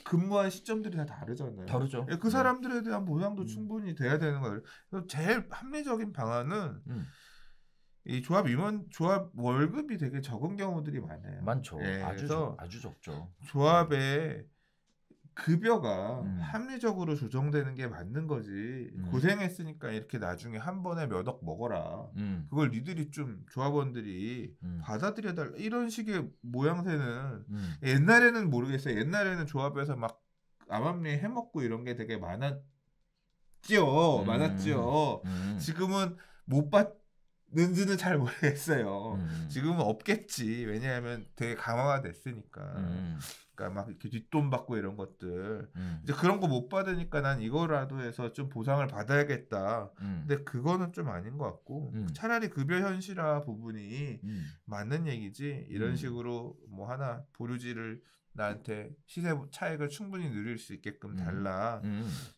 근무한 시점들이 다 다르잖아요. 다르죠. 그 사람들에 대한 보상도 충분히 돼야 되는 거예요. 그래서 제일 합리적인 방안은 이 조합 월급이 되게 적은 경우들이 많아요. 많죠. 아주 적죠. 조합의 급여가 합리적으로 조정되는 게 맞는 거지. 고생했으니까 이렇게 나중에 한 번에 몇 억 먹어라. 그걸 니들이 좀 조합원들이 받아들여달라. 이런 식의 모양새는 옛날에는 모르겠어요. 옛날에는 조합에서 막 암암리에 해먹고 이런 게 되게 많았죠. 지금은 못 받는지는 잘 모르겠어요. 지금은 없겠지. 왜냐하면 되게 강화가 됐으니까. 그러니까 막 이렇게 뒷돈 받고 이런 것들 이제 그런 거 못 받으니까 난 이거라도 해서 좀 보상을 받아야겠다. 근데 그거는 좀 아닌 것 같고 차라리 급여 현실화 부분이 맞는 얘기지. 이런 식으로 뭐 하나 보류지를 나한테 시세 차익을 충분히 누릴 수 있게끔 달라.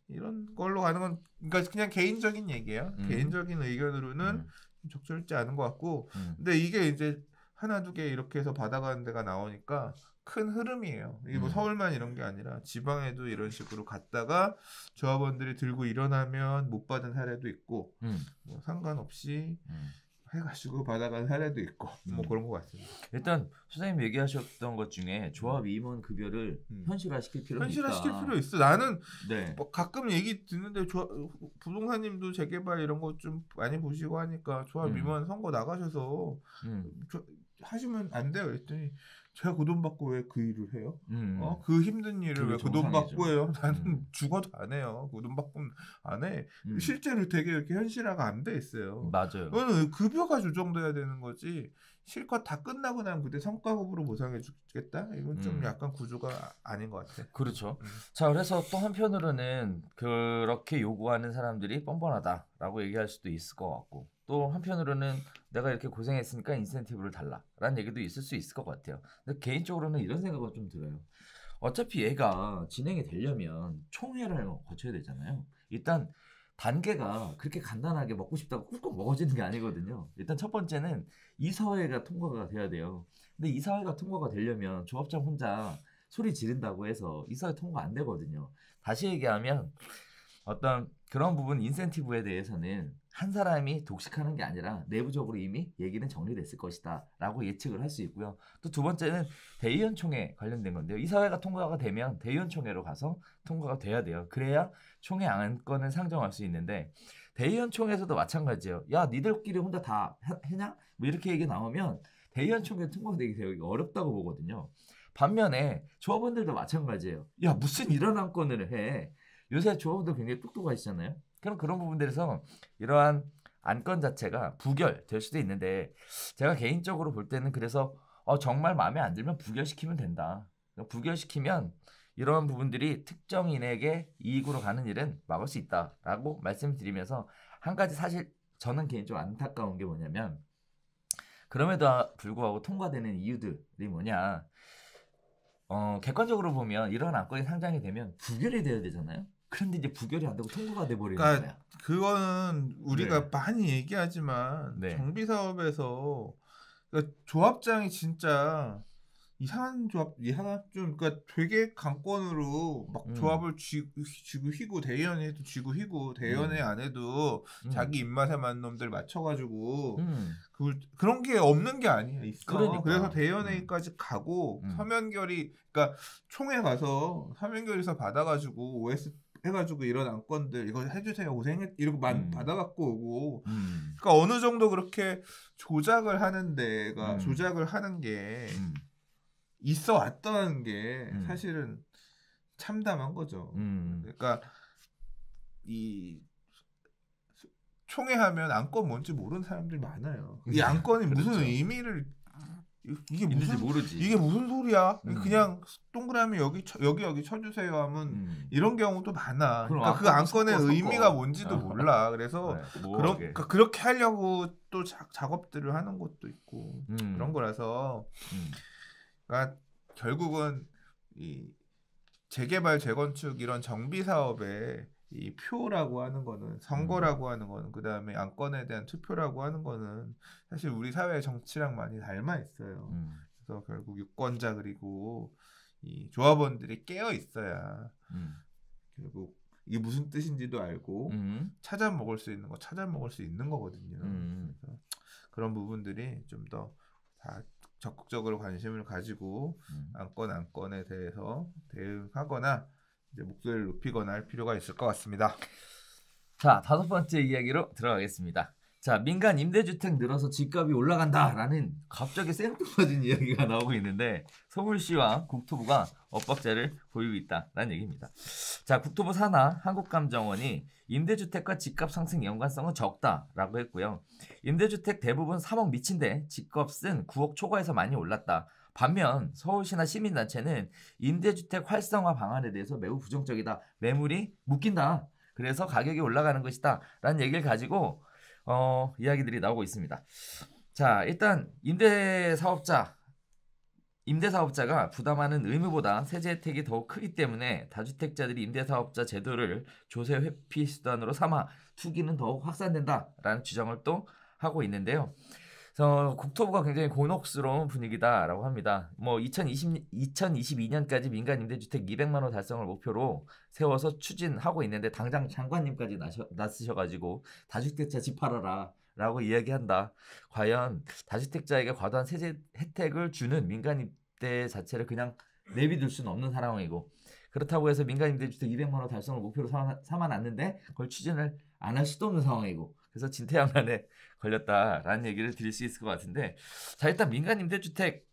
이런 걸로 가는 건 그러니까 그냥 개인적인 얘기예요. 개인적인 의견으로는 적절치 않은 것 같고. 근데 이게 이제 하나 두 개 이렇게 해서 받아가는 데가 나오니까 큰 흐름이에요. 이게 뭐 서울만 이런 게 아니라 지방에도 이런 식으로 갔다가 조합원들이 들고 일어나면 못 받은 사례도 있고 뭐 상관없이 해가지고 받아간 사례도 있고 뭐 그런 것 같습니다. 일단 소장님 얘기하셨던 것 중에 조합 임원 급여를 현실화시킬 필요가 있다. 현실화시킬 필요 있어. 나는 뭐 가끔 얘기 듣는데 부동산님도 재개발 이런 거 좀 많이 보시고 하니까 조합 임원 선거 나가셔서 하시면 안 돼요. 그랬더니 제가 그 돈 받고 왜 그 일을 해요? 그 힘든 일을 왜 그 돈 받고 해요? 나는 죽어도 안 해요. 그 돈 받고 안 해. 실제로 되게 이렇게 현실화가 안 돼 있어요. 맞아요. 그거는 급여가 조정돼야 되는 거지. 실컷 다 끝나고 나면 그때 성과급으로 보상해 주겠다? 이건 좀 약간 구조가 아닌 것 같아. 그렇죠. 자, 그래서 또 한편으로는 그렇게 요구하는 사람들이 뻔뻔하다라고 얘기할 수도 있을 것 같고 또 한편으로는 내가 이렇게 고생했으니까 인센티브를 달라라는 얘기도 있을 수 있을 것 같아요. 근데 개인적으로는 이런 생각은 좀 들어요. 어차피 얘가 진행이 되려면 총회를 거쳐야 되잖아요. 일단 단계가 그렇게 간단하게 먹고 싶다고 꾹꾹 먹어지는 게 아니거든요. 일단 첫 번째는 이사회가 통과가 돼야 돼요. 근데 이사회가 통과가 되려면 조합장 혼자 소리 지른다고 해서 이사회 통과 안 되거든요. 다시 얘기하면 어떤 그런 부분 인센티브에 대해서는 한 사람이 독식하는 게 아니라 내부적으로 이미 얘기는 정리됐을 것이다 라고 예측을 할 수 있고요. 또 두 번째는 대의원총회 관련된 건데요. 이사회가 통과가 되면 대의원총회로 가서 통과가 돼야 돼요. 그래야 총회 안건을 상정할 수 있는데 대의원총회에서도 마찬가지예요. 야, 니들끼리 혼자 다 해냐? 뭐 이렇게 얘기 나오면 대의원총회 통과되기 되게 어렵다고 보거든요. 반면에 조합원들도 마찬가지예요. 야, 무슨 이런 안건을 해? 요새 조합원들 굉장히 똑똑하시잖아요. 그럼 그런 부분들에서 이러한 안건 자체가 부결될 수도 있는데 제가 개인적으로 볼 때는 그래서 정말 마음에 안 들면 부결시키면 된다. 부결시키면 이러한 부분들이 특정인에게 이익으로 가는 일은 막을 수 있다라고 말씀드리면서 한 가지 사실 저는 개인적으로 안타까운 게 뭐냐면 그럼에도 불구하고 통과되는 이유들이 뭐냐 객관적으로 보면 이런 안건이 상장이 되면 부결이 돼야 되잖아요. 그런데 이제 부결이 안 되고 통과가 돼버리는 거야. 그거는 우리가 많이 얘기하지만 정비사업에서 그러니까 조합장이 진짜 이상한 좀 그러니까 되게 강권으로 막 조합을 쥐고 휘고 대의원에도 쥐고 휘고 대의원회 안에도 자기 입맛에 맞는 놈들 맞춰가지고 그런 게 없는 게 아니야 있어. 그러니까. 그래서 대의원회까지 가고 서면결이 그러니까 총회 가서 서면결에서 받아가지고 OS 해가지고 이런 안건들 이거 해주세요 고생했 이러고 받아갖고 오고 그러니까 어느 정도 그렇게 조작을 하는 데가 조작을 하는 게 있어 왔다는 게 사실은 참담한 거죠. 그러니까 이 총회하면 안건 뭔지 모르는 사람들이 많아요. 이 안건이 그렇죠. 무슨 의미를 이게 무슨 모르지. 이게 무슨 소리야? 그냥 동그라미 여기 쳐주세요 하면 이런 경우도 많아. 그러니까 그 안건의 의미가 뭔지도 몰라. 그래서 그러니까 그렇게 하려고 또 작업들을 하는 것도 있고 그런 거라서. 그러니까 결국은 이 재개발 재건축 이런 정비 사업에 이 표라고 하는 거는 선거라고 하는 거는 그다음에 안건에 대한 투표라고 하는 거는 사실 우리 사회의 정치랑 많이 닮아 있어요. 그래서 결국 유권자 그리고 이 조합원들이 깨어 있어야 결국 이게 무슨 뜻인지도 알고 찾아 먹을 수 있는 거 찾아 먹을 수 있는 거거든요. 그래서 그런 부분들이 좀 더 다 적극적으로 관심을 가지고 안건에 대해서 대응하거나 이제 목소리를 높이거나 할 필요가 있을 것 같습니다. 자, 5번째 이야기로 들어가겠습니다. 자, 민간 임대주택 늘어서 집값이 올라간다라는 갑자기 생뚱맞은 이야기가 나오고 있는데 서울시와 국토부가 엇박자를 보이고 있다라는 얘기입니다. 자, 국토부 산하 한국감정원이 임대주택과 집값 상승 연관성은 적다라고 했고요. 임대주택 대부분 3억 미친데 집값은 9억 초과해서 많이 올랐다. 반면 서울시나 시민단체는 임대주택 활성화 방안에 대해서 매우 부정적이다. 매물이 묶인다. 그래서 가격이 올라가는 것이다. 라는 얘기를 가지고 이야기들이 나오고 있습니다. 자, 일단 임대사업자가 부담하는 의무보다 세제 혜택이 더욱 크기 때문에 다주택자들이 임대사업자 제도를 조세 회피 수단으로 삼아 투기는 더욱 확산된다라는 주장을 또 하고 있는데요. 국토부가 굉장히 곤혹스러운 분위기다라고 합니다. 2022년까지 민간 임대주택 200만 호 달성을 목표로 세워서 추진하고 있는데 당장 장관님까지 나서셔가지고 다주택자 집 팔아라 라고 이야기한다. 과연 다주택자에게 과도한 세제 혜택을 주는 민간 임대 자체를 그냥 내비둘 수는 없는 상황이고 그렇다고 해서 민간 임대주택 200만 호 달성을 목표로 삼아놨는데 그걸 추진을 안 할 수도 없는 상황이고 그래서 진퇴양난에 걸렸다라는 얘기를 드릴 수 있을 것 같은데 자 일단 민간 임대주택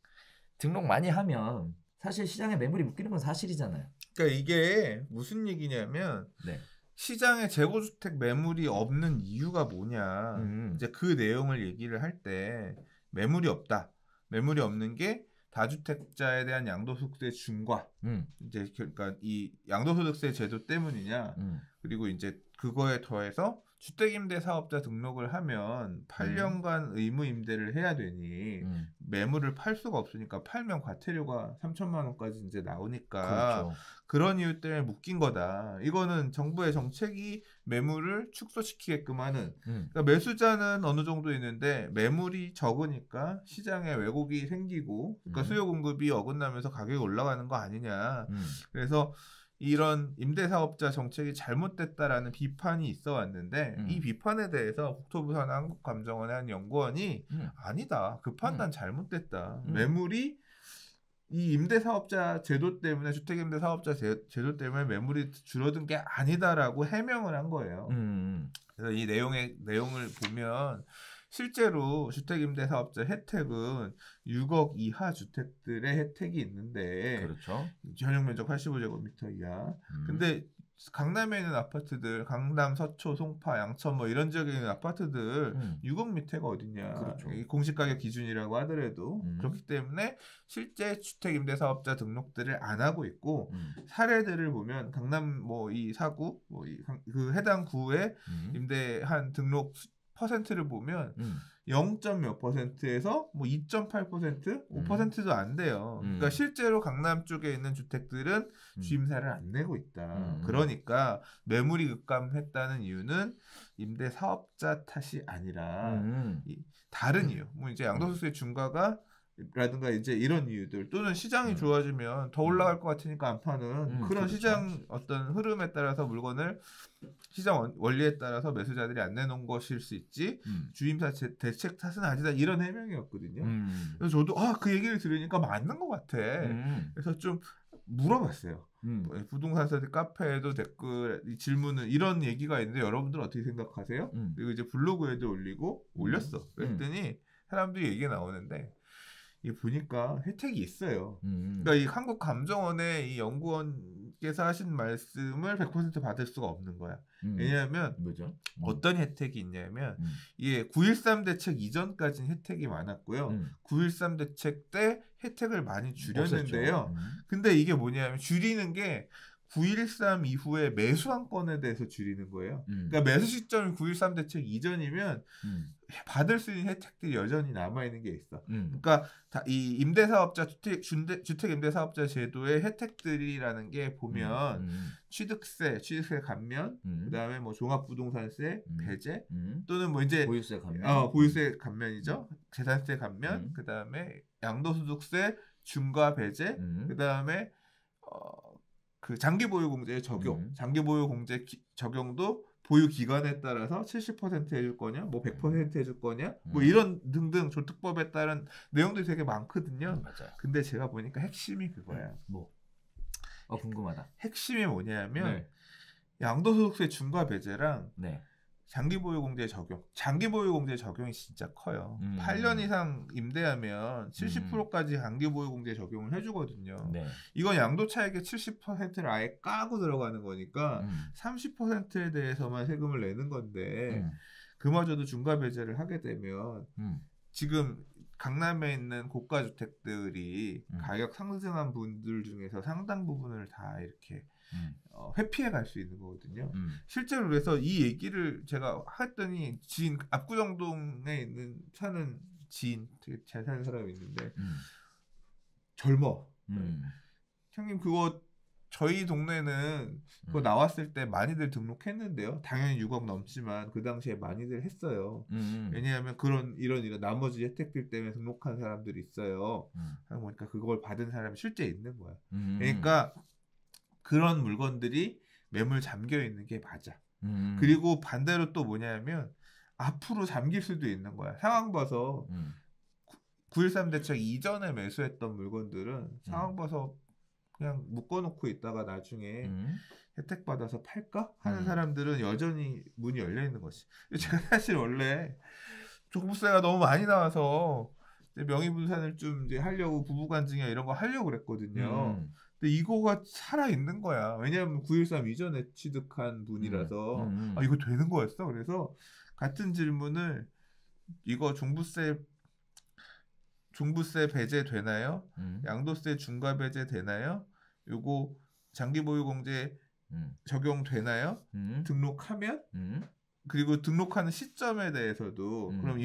등록 많이 하면 사실 시장에 매물이 묶이는 건 사실이잖아요. 그러니까 이게 무슨 얘기냐면 시장에 재고주택 매물이 없는 이유가 뭐냐 이제 그 내용을 얘기를 할 때 매물이 없다. 매물이 없는 게 다주택자에 대한 양도소득세 중과 이제 그러니까 이 양도소득세 제도 때문이냐 그리고 이제 그거에 더해서 주택임대사업자 등록을 하면 8년간 의무임대를 해야 되니 매물을 팔 수가 없으니까 팔면 과태료가 3천만 원까지 이제 나오니까 그렇죠. 그런 이유 때문에 묶인 거다. 이거는 정부의 정책이 매물을 축소시키게끔 하는 그러니까 매수자는 어느 정도 있는데 매물이 적으니까 시장에 왜곡이 생기고 그러니까 수요 공급이 어긋나면서 가격이 올라가는 거 아니냐. 그래서 이런 임대사업자 정책이 잘못됐다라는 비판이 있어 왔는데 이 비판에 대해서 국토부 산하 한국감정원의 한 연구원이 아니다. 그 판단 잘못됐다. 매물이 이 임대사업자 제도 때문에 주택임대사업자 제도 때문에 매물이 줄어든 게 아니다라고 해명을 한 거예요. 그래서 이 내용을 보면 실제로 주택임대사업자 혜택은 6억 이하 주택들의 혜택이 있는데 그렇죠. 전용 면적 85제곱미터 이하. 근데 강남에 있는 아파트들, 강남, 서초, 송파, 양천 뭐 이런 지역에 있는 아파트들 6억 밑에가 어딨냐. 그렇죠. 공시가격 기준이라고 하더라도 그렇기 때문에 실제 주택임대사업자 등록들을 안 하고 있고 사례들을 보면 강남 뭐 이 사구, 뭐 그 해당 구의 임대한 등록 퍼센트를 보면 0. 몇 %에서 뭐 2.8%, 5%도 안 돼요. 그러니까 실제로 강남 쪽에 있는 주택들은 주임사를 안 내고 있다. 그러니까 매물이 급감했다는 이유는 임대 사업자 탓이 아니라 다른 이유. 뭐 이제 양도소득세 중과가 라든가 이제 이런 이유들 또는 시장이 좋아지면 더 올라갈 것 같으니까 안 파는 그런 그렇죠. 시장 어떤 흐름에 따라서 물건을 시장 원리에 따라서 매수자들이 안 내놓은 것일 수 있지 주임사 대책 탓은 아니다 이런 해명이었거든요. 그래서 저도 그 얘기를 들으니까 맞는 것 같아. 그래서 좀 물어봤어요. 부동산 카페에도 댓글 질문은 이런 얘기가 있는데 여러분들 어떻게 생각하세요? 그리고 이제 블로그에도 올렸어. 그랬더니 사람들이 얘기 나오는데 이 보니까 혜택이 있어요. 그러니까 이 한국감정원의 이 연구원께서 하신 말씀을 100% 받을 수가 없는 거야. 왜냐하면 뭐죠? 어떤 혜택이 있냐면 이게 9.13 대책 이전까지는 혜택이 많았고요. 9.13 대책 때 혜택을 많이 줄였는데요. 근데 이게 뭐냐면 줄이는 게 9.13 이후에 매수한 건에 대해서 줄이는 거예요. 그러니까 매수 시점이 9.13 대책 이전이면 받을 수 있는 혜택들이 여전히 남아있는 게 있어. 그러니까 이 임대사업자 주택임대사업자 제도의 혜택들이라는 게 보면 취득세 감면, 그다음에 뭐 종합부동산세 배제 또는 뭐 이제 보유세 감면, 보유세 감면이죠. 재산세 감면, 그다음에 양도소득세 중과 배제, 그다음에 그 장기보유공제 적용, 장기보유공제 적용도 보유 기간에 따라서 70% 해줄 거냐, 뭐 100% 해줄 거냐, 뭐 이런 등등 조특법에 따른 내용들이 되게 많거든요. 맞아요. 근데 제가 보니까 핵심이 그거야. 뭐? 궁금하다. 핵심이 뭐냐면 양도소득세 중과 배제랑 장기보유공제 적용이 진짜 커요. 8년 이상 임대하면 70%까지 장기보유공제 적용을 해주거든요. 이건 양도차익의 70%를 아예 까고 들어가는 거니까 30%에 대해서만 세금을 내는 건데 그마저도 중과 배제를 하게 되면 지금 강남에 있는 고가 주택들이 가격 상승한 분들 중에서 상당 부분을 다 이렇게 회피해 갈 수 있는 거거든요. 실제로 그래서 이 얘기를 제가 했더니 지인 압구정동에 사는 지인 되게 잘 사는 사람이 있는데 젊어. 형님 그거 저희 동네는 그거 나왔을 때 많이들 등록했는데요. 당연히 6억 넘지만 그 당시에 많이들 했어요. 왜냐하면 이런 나머지 혜택들 때문에 등록한 사람들이 있어요. 보니까 그걸 받은 사람이 실제 있는 거야. 그러니까 그런 물건들이 매물 잠겨 있는 게 맞아. 그리고 반대로 또 뭐냐면 앞으로 잠길 수도 있는 거야. 상황 봐서 9.13 대책 이전에 매수했던 물건들은 상황 봐서 그냥 묶어놓고 있다가 나중에 혜택 받아서 팔까 하는 사람들은 여전히 문이 열려 있는 것이. 제가 사실 원래 종부세가 너무 많이 나와서 명의분산을 좀 이제 하려고 부부간증이나 이런 거 하려고 그랬거든요. 근데 이거가 살아 있는 거야. 왜냐하면 9.13 이전에 취득한 분이라서 이거 되는 거였어. 그래서 같은 질문을 이거 종부세 배제 되나요? 양도세 중과 배제 되나요? 요거 장기보유공제 적용되나요? 등록하면 그리고 등록하는 시점에 대해서도 그럼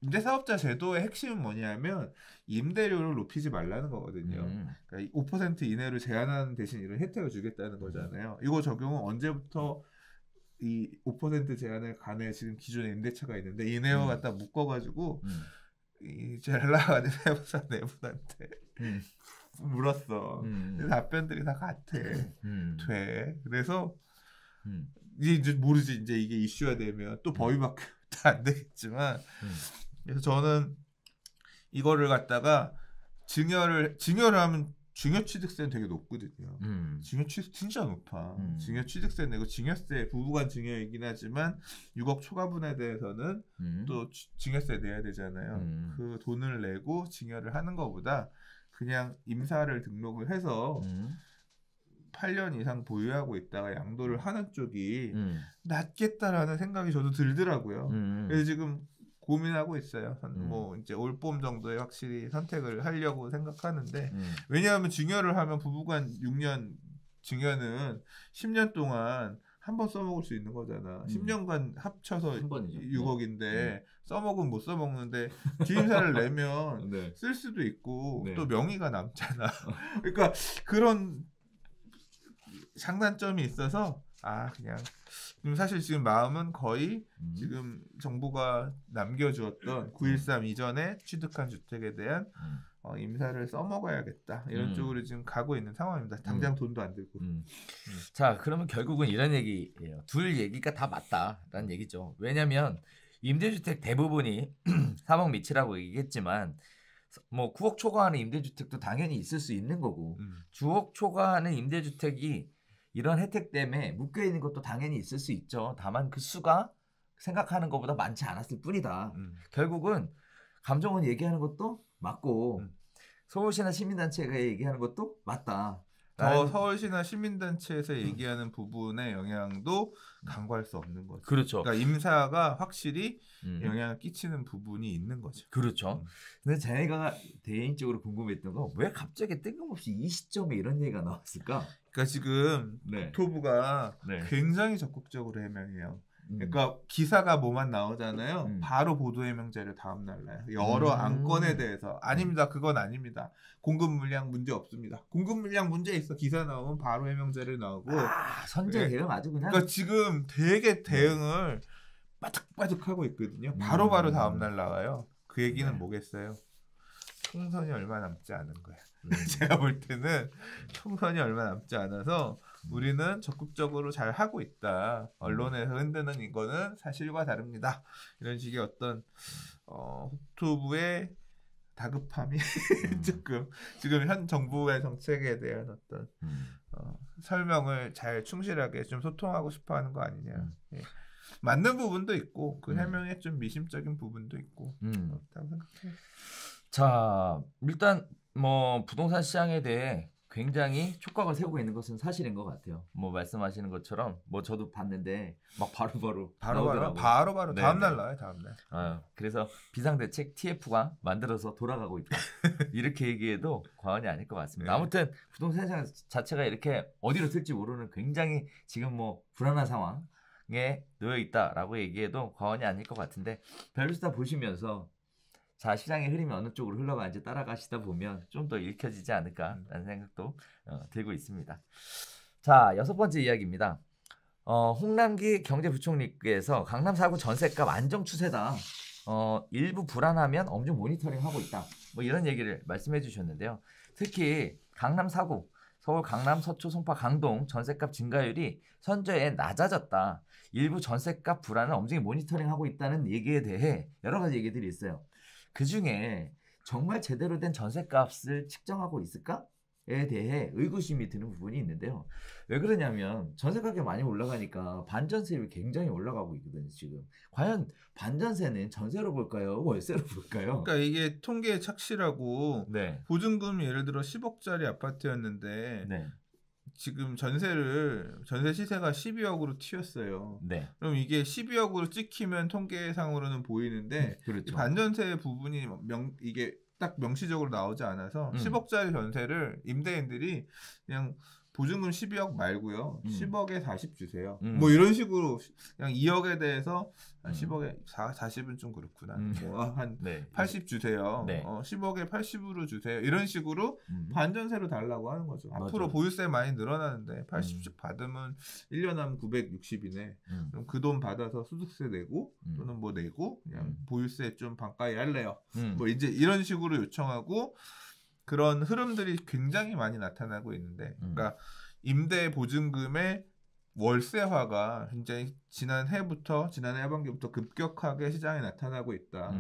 임대사업자 제도의 핵심은 뭐냐면 임대료를 높이지 말라는 거거든요. 그러니까 5% 이내로 제한하는 대신 이런 혜택을 주겠다는 거잖아요. 이거 적용은 언제부터 이 5% 제한을 간에 지금 기존에 임대차가 있는데 이내와 갖다 묶어가지고 이 젤라가 내분한테 물었어. 답변들이 다 같아. 돼. 그래서 이제 모르지. 이제 이게 이슈가 되면 또 법이 안 되겠지만 그래서 저는 이거를 갖다가 증여를 하면 증여취득세는 되게 높거든요. 증여취득 진짜 높아. 증여취득세 내고 증여세 부부간 증여이긴 하지만 6억 초과분에 대해서는 또 증여세 내야 되잖아요. 그 돈을 내고 증여를 하는 것보다 그냥 임사를 등록을 해서 8년 이상 보유하고 있다가 양도를 하는 쪽이 낫겠다라는 생각이 저도 들더라고요. 그래서 지금 고민하고 있어요. 뭐 이제 올 봄 정도에 확실히 선택을 하려고 생각하는데 왜냐하면 증여를 하면 부부간 6년 증여는 10년 동안 한 번 써먹을 수 있는 거잖아. 10년간 합쳐서 6억인데 써먹으면 못 써먹는데 기임사를 내면 네. 쓸 수도 있고 네. 또 명의가 남잖아. 그러니까 그런 장단점이 있어서 그냥 사실 지금 마음은 거의 지금 정부가 남겨주었던 9.13 이전에 취득한 주택에 대한 임사를 써먹어야겠다 이런 쪽으로 지금 가고 있는 상황입니다. 당장 돈도 안 들고. 자, 그러면 결국은 이런 얘기예요. 둘 얘기가 다 맞다라는 얘기죠. 왜냐하면 임대주택 대부분이 3억 미치라고 얘기했지만 뭐 9억 초과하는 임대주택도 당연히 있을 수 있는 거고 주억 초과하는 임대주택이 이런 혜택 때문에 묶여 있는 것도 당연히 있을 수 있죠. 다만 그 수가 생각하는 것보다 많지 않았을 뿐이다. 결국은 감정원 얘기하는 것도 맞고 서울시나 시민단체가 얘기하는 것도 맞다. 더 서울시나 시민단체에서 얘기하는 부분의 영향도 간과할 수 없는 거죠. 그렇죠. 그러니까 임사가 확실히 영향을 끼치는 부분이 있는 거죠. 그렇죠. 근데 제가 개인적으로 궁금했던 건 왜 갑자기 뜬금없이 이 시점에 이런 얘기가 나왔을까? 그러니까 지금 국토부가 굉장히 적극적으로 해명해요. 그러니까 기사가 뭐만 나오잖아요. 바로 보도해명제를 다음날 나요. 여러 안건에 대해서 아닙니다. 그건 아닙니다. 공급 물량 문제 없습니다. 공급 물량 문제 있어. 기사 나오면 바로 해명제를 나오고. 선제 대응 아주 그냥. 그러니까 지금 되게 대응을 빠득빠득하고 있거든요. 바로바로 다음날 나와요. 그 얘기는 뭐겠어요? 총선이 얼마 남지 않은 거야. 제가 볼 때는 총선이 얼마 남지 않아서 우리는 적극적으로 잘 하고 있다. 언론에서 흔드는 이거는 사실과 다릅니다. 이런 식의 어떤 국토부의 다급함이 지금 현 정부의 정책에 대한 어떤 설명을 잘 충실하게 좀 소통하고 싶어하는 거 아니냐. 맞는 부분도 있고 그 해명에 좀 미심적인 부분도 있고 그렇다고 생각해요. 자, 일단 뭐 부동산 시장에 대해 굉장히 촉각을 세우고 있는 것은 사실인 것 같아요. 뭐 말씀하시는 것처럼 뭐 저도 봤는데 막 바로바로 나오더라고요. 다음날 나와요. 다음날. 그래서 비상대책 TF가 만들어서 돌아가고 있다. 이렇게 얘기해도 과언이 아닐 것 같습니다. 아무튼 부동산 시장 자체가 이렇게 어디로 튈지 모르는 굉장히 지금 뭐 불안한 상황에 놓여 있다라고 얘기해도 과언이 아닐 것 같은데 별수다 보시면서 자, 시장의 흐름이 어느 쪽으로 흘러가는지 따라가시다 보면 좀 더 읽혀지지 않을까라는 생각도 들고 있습니다. 자, 6번째 이야기입니다. 홍남기 경제부총리께서 강남 4구 전셋값 안정 추세다. 일부 불안하면 엄중 모니터링하고 있다. 뭐 이런 얘기를 말씀해 주셨는데요. 특히 강남 4구, 서울 강남, 서초, 송파, 강동 전셋값 증가율이 선저에 낮아졌다. 일부 전셋값 불안을 엄중히 모니터링하고 있다는 얘기에 대해 여러 가지 얘기들이 있어요. 그 중에 정말 제대로 된 전셋값을 측정하고 있을까에 대해 의구심이 드는 부분이 있는데요. 왜 그러냐면 전셋가격이 많이 올라가니까 반전세율이 굉장히 올라가고 있거든요. 지금 과연 반전세는 전세로 볼까요? 월세로 볼까요? 그러니까 이게 통계에 착실하고 보증금이 예를 들어 10억짜리 아파트였는데 지금 전세 시세가 12억으로 튀었어요. 그럼 이게 12억으로 찍히면 통계상으로는 보이는데 그렇죠. 반전세 부분이 이게 딱 명시적으로 나오지 않아서 10억짜리 전세를 임대인들이 그냥 보증금 12억 말고요. 10억에 40 주세요. 뭐 이런 식으로 그냥 2억에 대해서 10억에 40은 좀 그렇구나. 뭐 한 80 주세요. 10억에 80으로 주세요. 이런 식으로 반전세로 달라고 하는 거죠. 앞으로 보유세 많이 늘어나는데 80씩 받으면 1년 하면 960이네. 그럼 그 돈 받아서 소득세 내고 또는 뭐 내고 그냥 보유세 좀 반가이 할래요. 뭐 이제 이런 식으로 요청하고 그런 흐름들이 굉장히 많이 나타나고 있는데, 그러니까 임대 보증금의 월세화가 굉장히 지난해 하반기부터 급격하게 시장에 나타나고 있다.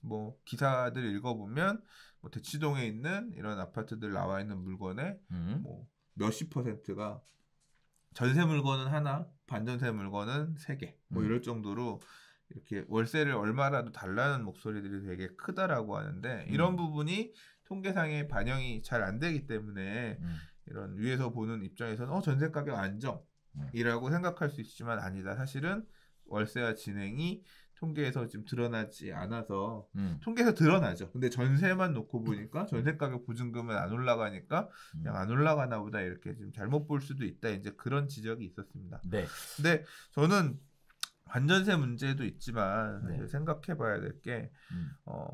뭐 기사들 읽어보면 뭐 대치동에 있는 이런 아파트들 나와 있는 물건의 뭐 몇십 %가 전세 물건은 하나, 반전세 물건은 3개. 뭐 이럴 정도로 이렇게 월세를 얼마라도 달라는 목소리들이 되게 크다라고 하는데 이런 부분이 통계상에 반영이 잘 안 되기 때문에 이런 위에서 보는 입장에서는 전세 가격 안정이라고 생각할 수 있지만 아니다. 사실은 월세와 진행이 통계에서 지금 드러나지 않아서 통계에서 드러나죠. 근데 전세만 놓고 보니까 전세 가격 보증금은 안 올라가니까 그냥 안 올라가나 보다 이렇게 좀 잘못 볼 수도 있다. 이제 그런 지적이 있었습니다. 네. 근데 저는 반전세 문제도 있지만 사실 생각해봐야 될 게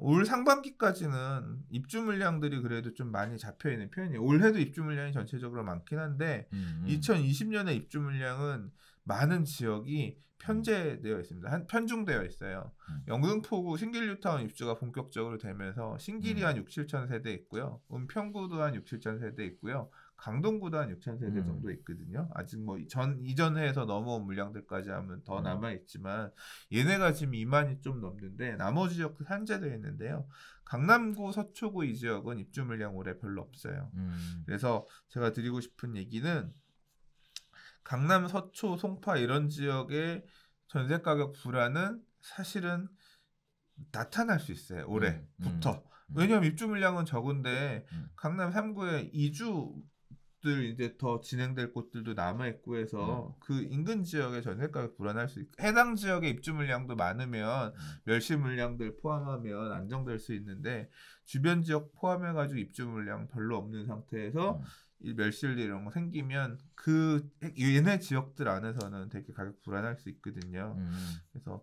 올 상반기까지는 입주 물량들이 그래도 좀 많이 잡혀 있는 편이에요. 올해도 입주 물량이 전체적으로 많긴 한데 2020년에 입주 물량은 많은 지역이 편제되어 있습니다. 편중되어 있어요. 영등포구 신길뉴타운 입주가 본격적으로 되면서 신길이 한 6, 7천 세대 있고요. 은평구도 한 6, 7천 세대 있고요. 강동구도 한 6천 세대 정도 있거든요. 아직 뭐 이전해서 넘어온 물량들까지 하면 더 남아 있지만 얘네가 지금 2만이 좀 넘는데 나머지 지역도 산재되어 있는데요. 강남구, 서초구 이 지역은 입주 물량 올해 별로 없어요. 그래서 제가 드리고 싶은 얘기는 강남, 서초, 송파 이런 지역의 전세 가격 불안은 사실은 나타날 수 있어요. 올해부터. 왜냐하면 입주 물량은 적은데 강남 3구에 이주들 이제 더 진행될 곳들도 남아 있고 해서 그 인근 지역의 전세 가격 불안할 수 있고 해당 지역의 입주 물량도 많으면 멸실 물량들 포함하면 안정될 수 있는데 주변 지역 포함해가지고 입주 물량 별로 없는 상태에서 멸실 이런 거 생기면 그 얘네 지역들 안에서는 되게 가격 불안할 수 있거든요. 그래서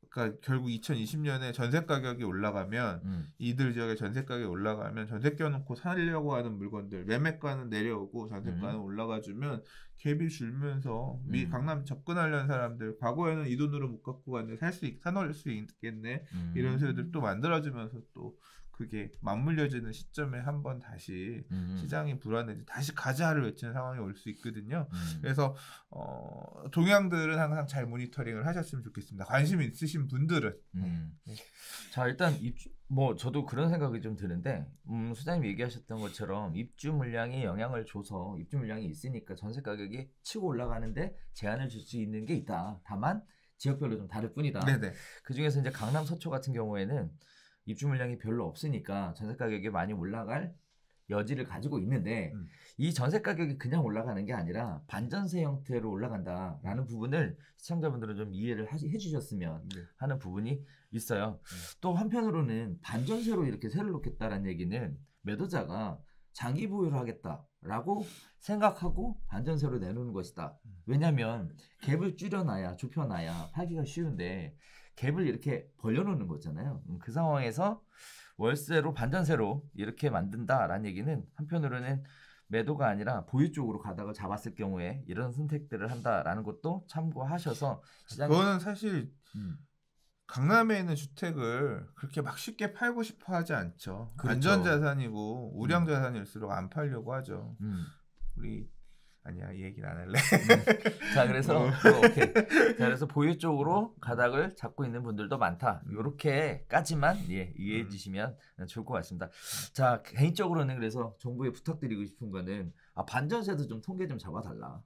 그러니까 결국 2020년에 전세 가격이 올라가면 이들 지역의 전세 가격이 올라가면 전세 껴놓고 살려고 하는 물건들 매매가는 내려오고 전세가는 올라가주면 갭이 줄면서 강남 접근하려는 사람들 과거에는 이 돈으로 못 갖고 갔는데 사놓을 수 있겠네 이런 소리들 또 만들어주면서 또 그게 맞물려지는 시점에 한번 다시 시장이 불안해지 다시 가자를 외치는 상황이 올 수 있거든요. 그래서 동향들은 항상 잘 모니터링을 하셨으면 좋겠습니다. 관심 있으신 분들은. 자 일단 뭐 저도 그런 생각이 좀 드는데 수장님 얘기하셨던 것처럼 입주 물량이 영향을 줘서 입주 물량이 있으니까 전세 가격이 치고 올라가는데 제한을 줄 수 있는 게 있다. 다만 지역별로 좀 다를 뿐이다. 네네. 그 중에서 이제 강남 서초 같은 경우에는 입주 물량이 별로 없으니까 전세 가격이 많이 올라갈 여지를 가지고 있는데 이 전세 가격이 그냥 올라가는 게 아니라 반전세 형태로 올라간다라는 부분을 시청자분들은 좀 이해를 해주셨으면 하는 부분이 있어요. 또 한편으로는 반전세로 이렇게 세를 놓겠다라는 얘기는 매도자가 장기 보유를 하겠다라고 생각하고 반전세로 내놓는 것이다. 왜냐하면 갭을 줄여놔야 좁혀놔야 팔기가 쉬운데 갭을 이렇게 벌려놓는 거잖아요. 그 상황에서 월세로 반전세로 이렇게 만든다라는 얘기는 한편으로는 매도가 아니라 보유 쪽으로 가닥을 잡았을 경우에 이런 선택들을 한다라는 것도 참고하셔서 그거는 사실 강남에 있는 주택을 그렇게 막 쉽게 팔고 싶어 하지 않죠. 그렇죠. 안전자산이고 우량자산일수록 안 팔려고 하죠. 우리 아니야 이 얘기는 안 할래. 자 그래서 오케이. 자 그래서 보유 쪽으로 가닥을 잡고 있는 분들도 많다. 요렇게까지만 이해해 주시면 좋을 것 같습니다. 자 개인적으로는 그래서 정부에 부탁드리고 싶은 거는 반전세도 좀 통계 좀 잡아달라.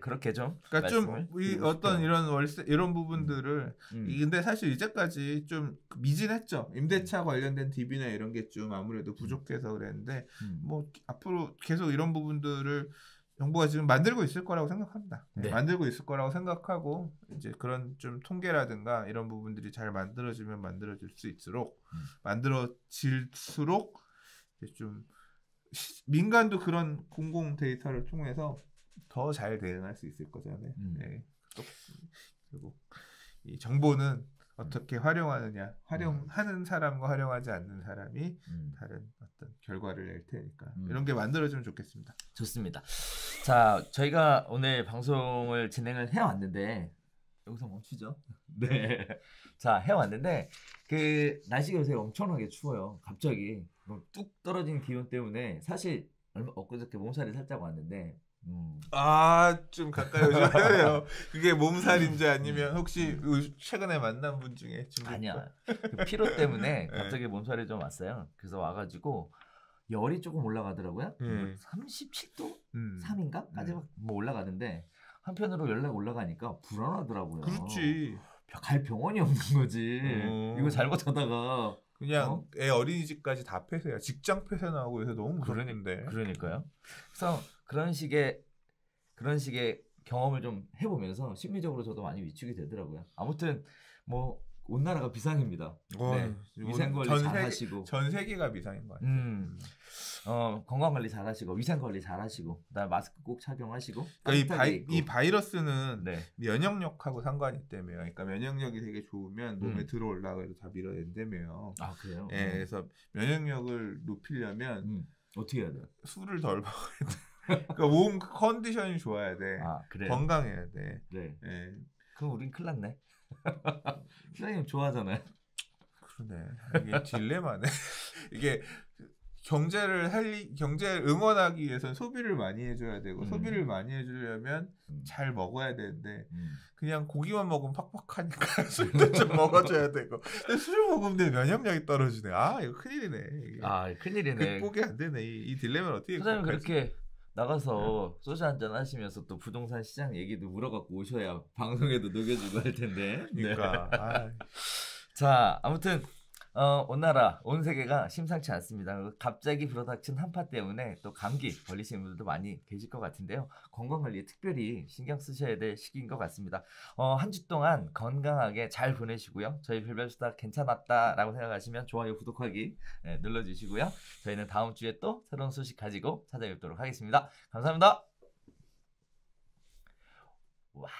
그렇게 좀 그러니까 좀 어떤 이런 월세 이런 부분들을 근데 사실 이제까지 좀 미진했죠. 임대차 관련된 DB나 이런 게 좀 아무래도 부족해서 그랬는데 뭐 앞으로 계속 이런 부분들을 정부가 지금 만들고 있을 거라고 생각합니다. 만들고 있을 거라고 생각하고 이제 그런 좀 통계라든가 이런 부분들이 잘 만들어지면 만들어질 수 있도록 만들어질수록 이제 좀 민간도 그런 공공 데이터를 통해서 더 잘 대응할 수 있을 거잖아요. 네. 또 그리고 이 정보는 어떻게 활용하느냐, 활용하는 사람과 활용하지 않는 사람이 다른 어떤 결과를 낼 테니까 이런 게 만들어지면 좋겠습니다. 좋습니다. 자, 저희가 오늘 방송을 진행을 해왔는데 여기서 멈추죠. 네. 자, 해왔는데 그 날씨가 요새 엄청나게 추워요. 갑자기 뚝 떨어진 기온 때문에 사실 엊그저께 몸살이 살짝 왔는데 좀 가까이 오셔야 돼요. 그게 몸살인지 아니면 혹시 최근에 만난 분 중에 아니야. 그 피로 때문에 갑자기 몸살이 좀 왔어요. 그래서 와가지고 열이 조금 올라가더라고요. 37도 3인가까지 뭐 올라가는데 한편으로 연락 올라가니까 불안하더라고요. 그렇지. 갈 병원이 없는 거지. 이거 잘못하다가 그냥 애 어린이집까지 다 폐쇄야. 직장 폐쇄 나오고 해서 너무 무섭는데. 그러니까요. 그래서 그런 식의 경험을 좀 해보면서 심리적으로 저도 많이 위축이 되더라고요. 아무튼 뭐 온 나라가 비상입니다. 네. 위생관리 잘하시고 전 세계가 비상인 것 같아요. 건강관리 잘하시고 위생관리 잘하시고 그다음에 마스크 꼭 착용하시고. 그러니까 이 바이러스는 면역력하고 상관이 있다며요. 그러니까 면역력이 되게 좋으면 몸에 들어올라가 해도 다 밀어낸다며요. 아 그래요? 네, 그래서 면역력을 높이려면 어떻게 해야 돼요? 술을 덜 먹어야 돼. 그러니까 몸 컨디션이 좋아야 돼. 그래요? 건강해야 돼. 네. 그럼 우린 큰일 났네. 시장님 좋아하잖아요. 그러네. 이게 딜레마네. 이게 경제를 응원하기 위해서는 소비를 많이 해줘야 되고 소비를 많이 해주려면 잘 먹어야 되는데 그냥 고기만 먹으면 팍팍하니까 술도 좀 먹어줘야 되고 근데 술 먹으면 내 면역력이 떨어지네. 이거 큰일이네. 이게. 큰일이네. 극복이 안 되네. 이 딜레마를 어떻게 소장님 그렇게 나가서 소주 한잔 하시면서 또 부동산 시장 얘기도 물어갖고 오셔야 방송에도 녹여주고 할 텐데. 그러니까. 자, 아무튼 온 나라, 온 세계가 심상치 않습니다. 갑자기 불어닥친 한파 때문에 또 감기 걸리시는 분들도 많이 계실 것 같은데요. 건강관리에 특별히 신경 쓰셔야 될 시기인 것 같습니다. 한 주 동안 건강하게 잘 보내시고요. 저희 별별수다 괜찮았다라고 생각하시면 좋아요, 구독하기 눌러주시고요. 저희는 다음 주에 또 새로운 소식 가지고 찾아뵙도록 하겠습니다. 감사합니다. 와.